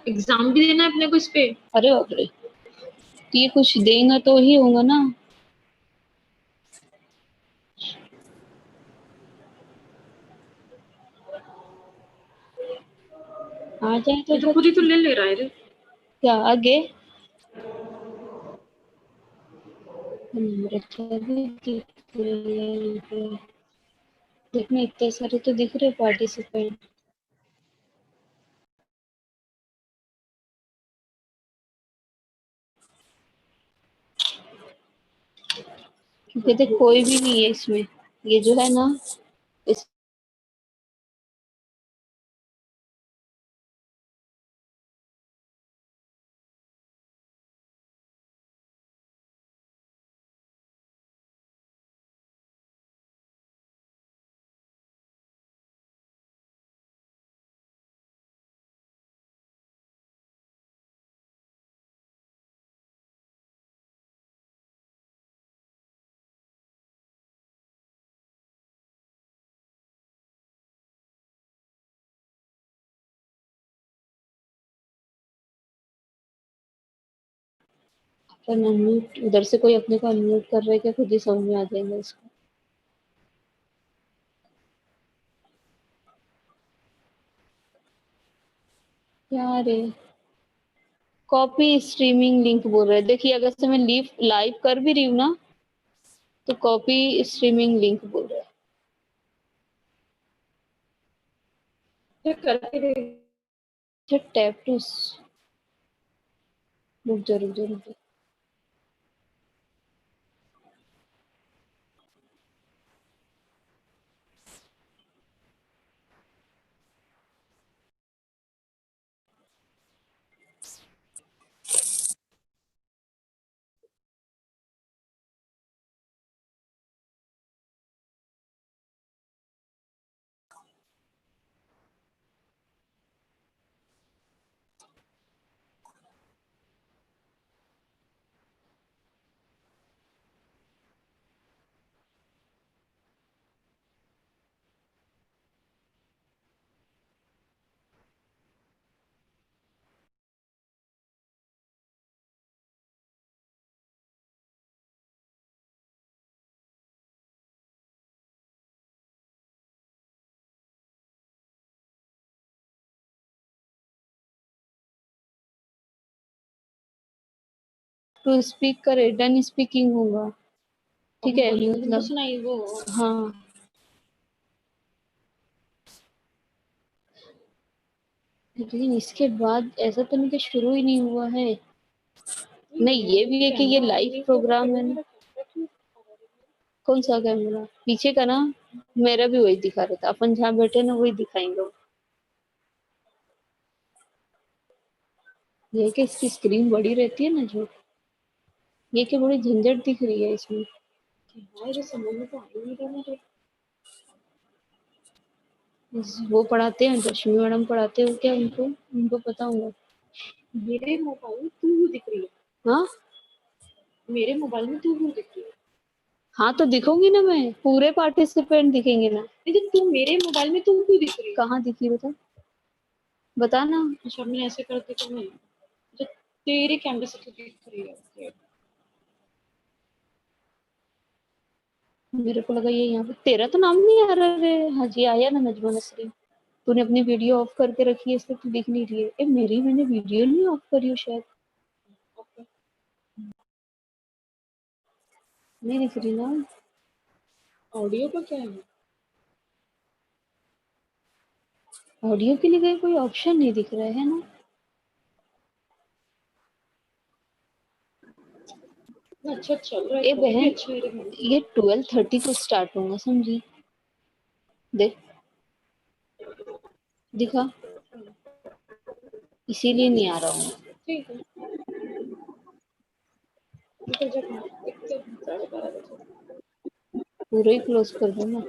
Exam भी देना है अपने को इस पे? अरे बाप रे, ये कुछ देगा तो ही होगा ना। आ जाए ये तो खुद ही तो ले रहा है रे। क्या आगे देखने इतने सारे तो दिख रहे पार्टिसिपेंट। क्योंकि देख कोई भी नहीं है इसमें, ये जो है ना इस अपन अनम्यूट, उधर से कोई अपने को अनम्यूट कर रहा है क्या, खुद ही समझ में आ जाएगा इसको। क्या रे, कॉपी स्ट्रीमिंग लिंक बोल रहे हैं। देखिए अगर से मैं लाइव कर भी रही हूँ ना तो कॉपी स्ट्रीमिंग लिंक बोल रहा है। टैप टू रुक जा रुक जा रुक जा। टू स्पीक करे, डन स्पीकिंग होगा, ठीक है मतलब वो हाँ। लेकिन इसके बाद ऐसा तो नहीं कि शुरू ही नहीं हुआ है। नहीं ये भी है कि ये लाइव प्रोग्राम है ना। कौन सा कैमरा पीछे का ना, मेरा भी वही दिखा रहा था। अपन जहाँ बैठे ना वही दिखाएंगे। ये कि इसकी स्क्रीन बड़ी रहती है ना, जो ये कि बड़ी झंझट दिख रही है इसमें। समझ में तो आ ही नहीं रहा। वो पढ़ाते हैं, रश्मि मैडम पढ़ाते हो क्या उनको, उनको पता होगा। मेरे मोबाइल में तू दिख रही है। हाँ मेरे मोबाइल में तू दिख रही है। हाँ तो दिखूंगी ना मैं, पूरे पार्टिसिपेंट दिखेंगे ना। लेकिन तू मेरे मोबाइल में तू क्यों दिख रही है? कहाँ दिखी बता, बता ना। अच्छा मैं ऐसे करके तो नहीं, जो तेरे कैमरे से तू दिख रही है। मेरे को लगा ये यहाँ पे तेरा तो नाम नहीं आ रहा रे। हाँ जी आया ना, नजमा नसरीन। तूने अपनी वीडियो ऑफ करके रखी है इसलिए तू दिख नहीं रही है। ए मेरी मैंने वीडियो नहीं ऑफ करी हो शायद, नहीं दिख रही ना। ऑडियो का क्या है? ऑडियो के लिए कोई ऑप्शन नहीं दिख रहा है ना। अच्छा चल रहा है। ए बहन ये 12:30 को स्टार्ट होगा समझी। देख दिखा, इसीलिए नहीं आ रहा हूँ। ठीक है पूरा ही क्लोज कर दो ना।